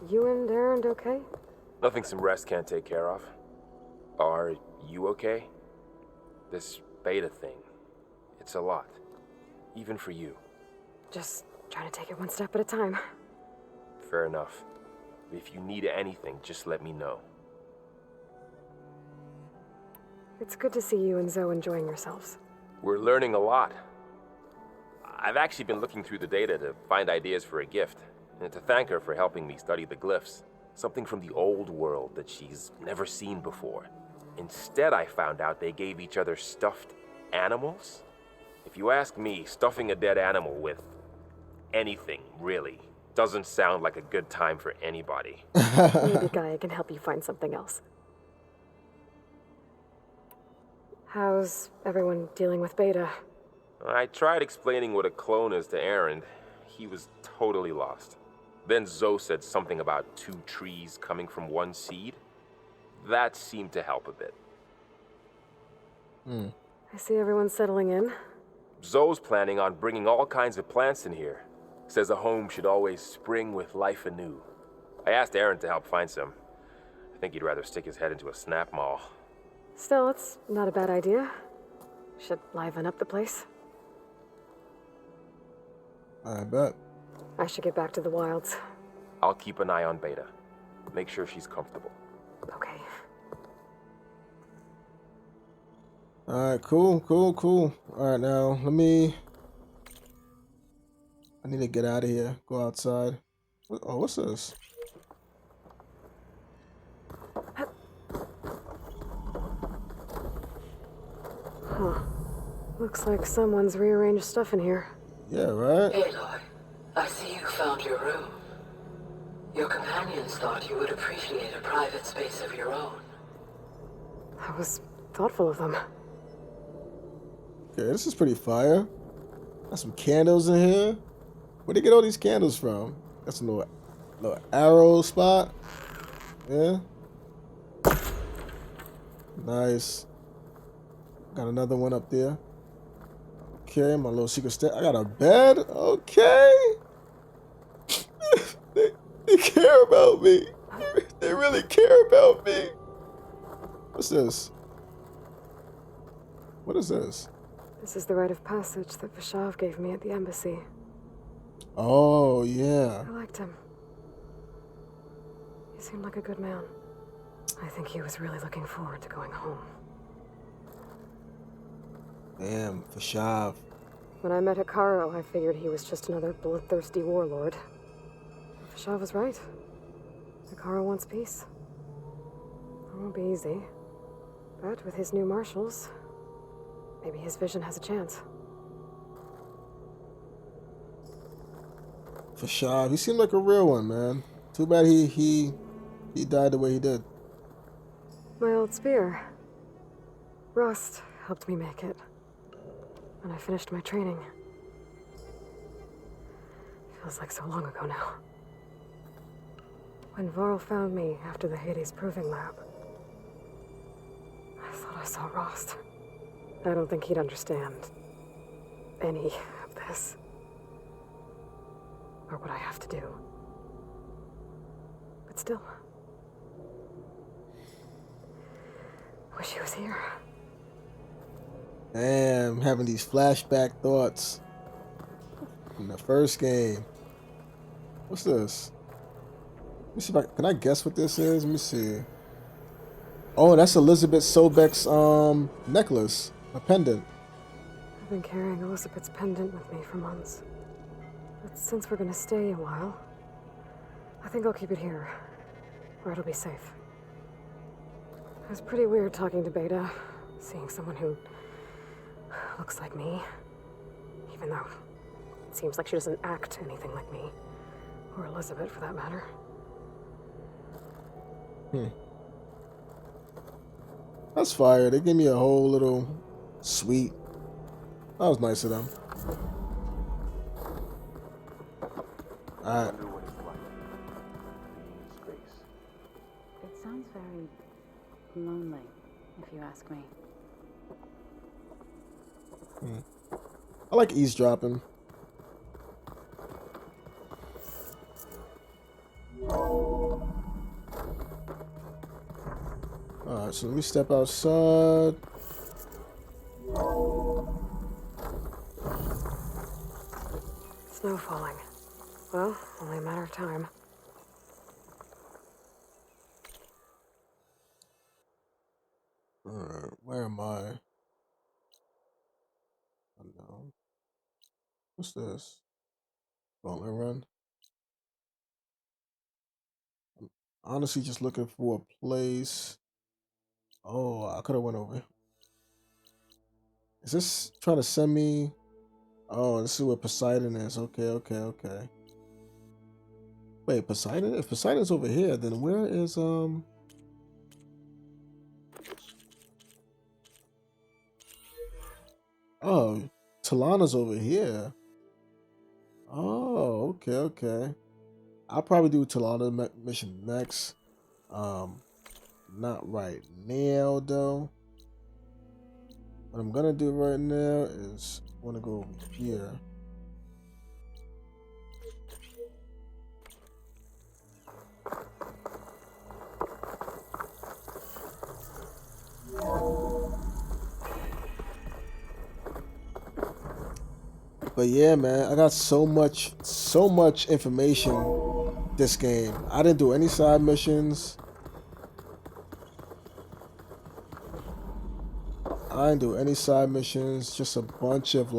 you and Aaron okay? Nothing some rest can't take care of. Are you okay? This beta thing, it's a lot. Even for you. Just trying to take it one step at a time. Fair enough. If you need anything, just let me know. It's good to see you and Zoe enjoying yourselves. We're learning a lot. I've actually been looking through the data to find ideas for a gift, and to thank her for helping me study the glyphs. Something from the old world that she's never seen before. Instead, I found out they gave each other stuffed animals. If you ask me, stuffing a dead animal with anything, really, doesn't sound like a good time for anybody. Maybe Gaia can help you find something else. How's everyone dealing with Beta? I tried explaining what a clone is to Aaron. He was totally lost. Then Zoe said something about 2 trees coming from 1 seed. That seemed to help a bit. I see everyone settling in. Zoe's planning on bringing all kinds of plants in here. Says a home should always spring with life anew. I asked Aaron to help find some. I think he'd rather stick his head into a snap mall. Still, it's not a bad idea. Should liven up the place. I bet. I should get back to the wilds. I'll keep an eye on Beta. Make sure she's comfortable. Okay. Alright, cool. Alright, now, I need to get out of here. Go outside. Oh, what's this? Huh. Looks like someone's rearranged stuff in here. Yeah, right? Aloy, I see you found your room. Your companions thought you would appreciate a private space of your own. That was thoughtful of them. Okay, this is pretty fire. Got some candles in here. Where'd they get all these candles from? That's a little arrow spot. Yeah. Nice. Got another one up there. Okay, my little secret stash. I got a bed. Okay. they care about me. They really care about me. What's this? What is this? This is the rite of passage that Vashav gave me at the embassy. Oh, yeah. I liked him. He seemed like a good man. I think he was really looking forward to going home. Damn, Vashav. When I met Hikaru, I figured he was just another bloodthirsty warlord. Vashav was right. Hikaru wants peace. It won't be easy. But with his new marshals, maybe his vision has a chance. Vashav, he seemed like a real one, man. Too bad he died the way he did. My old spear. Rust helped me make it. When I finished my training. Feels like so long ago now. When Varl found me after the Hades proving lab, I thought I saw Rost. I don't think he'd understand any of this. Or what I have to do. But still. Wish he was here. Damn, having these flashback thoughts from the first game. What's this? Let me see if can I guess what this is? Let me see. Oh, that's Elizabeth Sobek's necklace, a pendant. I've been carrying Elizabeth's pendant with me for months. But since we're gonna stay a while, I think I'll keep it here, where it'll be safe. It was pretty weird talking to Beta, seeing someone who looks like me, even though It seems like she doesn't act anything like me. Or Elizabeth, for that matter. That's fire. They gave me a whole little suite. That was nice of them. Alright. It sounds very lonely, if you ask me. I like eavesdropping. Alright, so let me step outside. Snow falling. Well, only a matter of time. Alright, where am I? Oh, no. What's this? Gauntlet run? I'm honestly just looking for a place. Oh, I could have went over. Is this trying to send me? Oh, this is where Poseidon is. Okay. Wait, Poseidon? If Poseidon's over here, then where is Oh, Talana's over here. Oh, okay. I'll probably do Talana mission next. Not right now though. What I'm gonna do right now is I wanna go over here. But yeah, man, I got so much information this game. I didn't do any side missions. I didn't do any side missions. Just a bunch of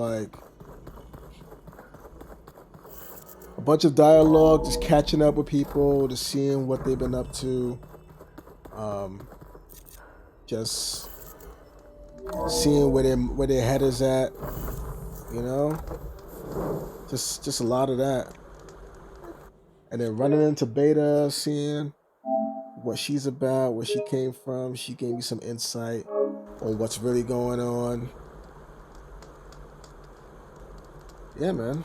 dialogue, just catching up with people, just seeing what they've been up to. Just seeing where their head is at. You know? Just a lot of that. And then running into Beta, seeing what she's about, where she came from. She gave me some insight on what's really going on. Yeah, man.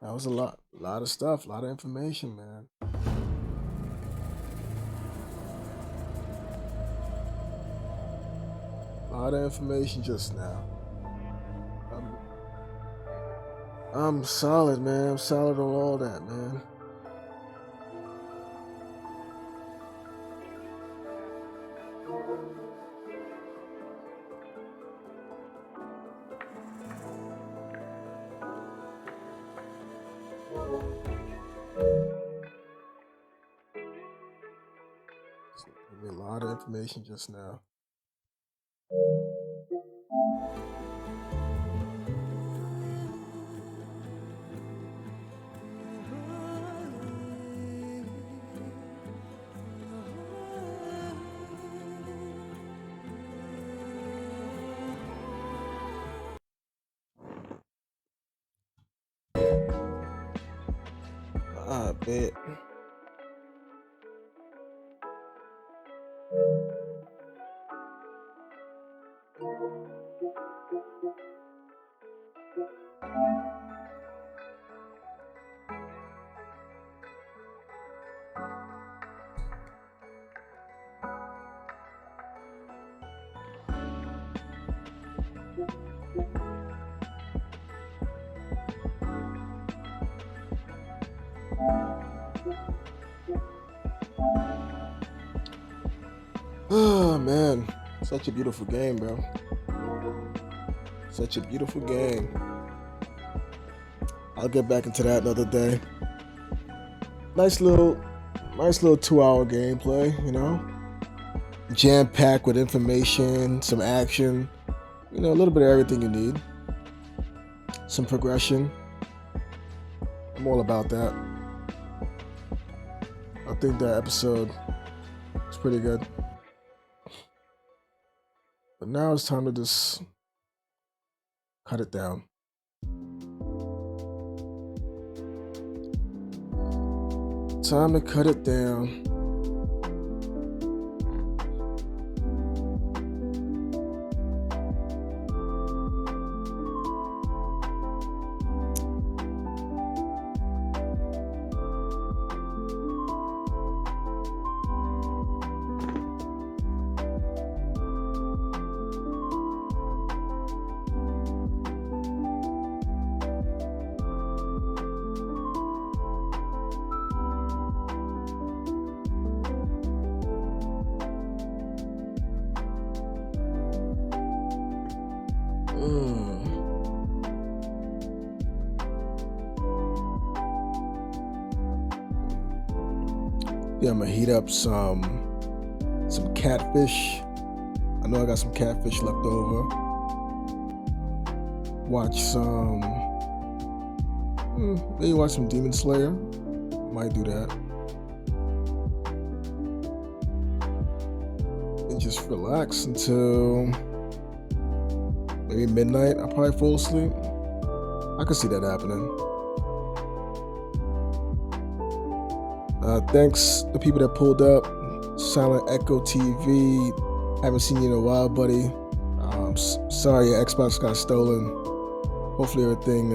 That was a lot of stuff, a lot of information, man. A lot of information just now. I'm solid, man. I'm solid on all that, man. Give me a lot of information just now. I bet. Oh man, such a beautiful game, bro. Such a beautiful game. I'll get back into that another day. Nice little 2-hour gameplay, you know? Jam packed with information, some action, you know, a little bit of everything you need. Some progression. I'm all about that. I think that episode was pretty good. But now it's time to just Cut it down. Time to cut it down. Yeah, I'm gonna heat up some catfish. I know I got some catfish left over. Watch some, maybe watch some Demon Slayer. Might do that. And just relax until maybe midnight. I'll probably fall asleep. I could see that happening. Thanks to people that pulled up. Silent Echo TV. Haven't seen you in a while, buddy. Sorry your Xbox got stolen. Hopefully everything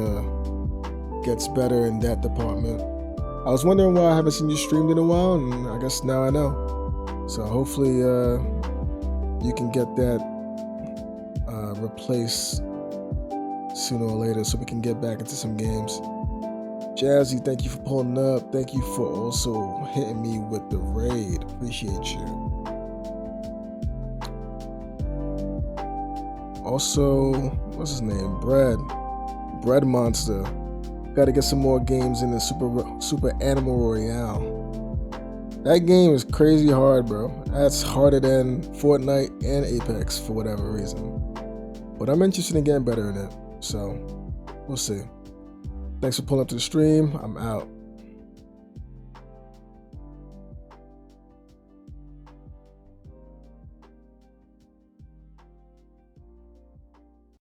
gets better in that department. I was wondering why I haven't seen you streamed in a while, and I guess now I know. So hopefully you can get that replaced sooner or later so we can get back into some games. Jazzy, thank you for pulling up. Thank you for also hitting me with the raid. Appreciate you. Also, what's his name? Bread Monster. Gotta get some more games in the Super Animal Royale. That game is crazy hard, bro. That's harder than Fortnite and Apex for whatever reason. But I'm interested in getting better in it. So, we'll see. Thanks for pulling up to the stream. I'm out.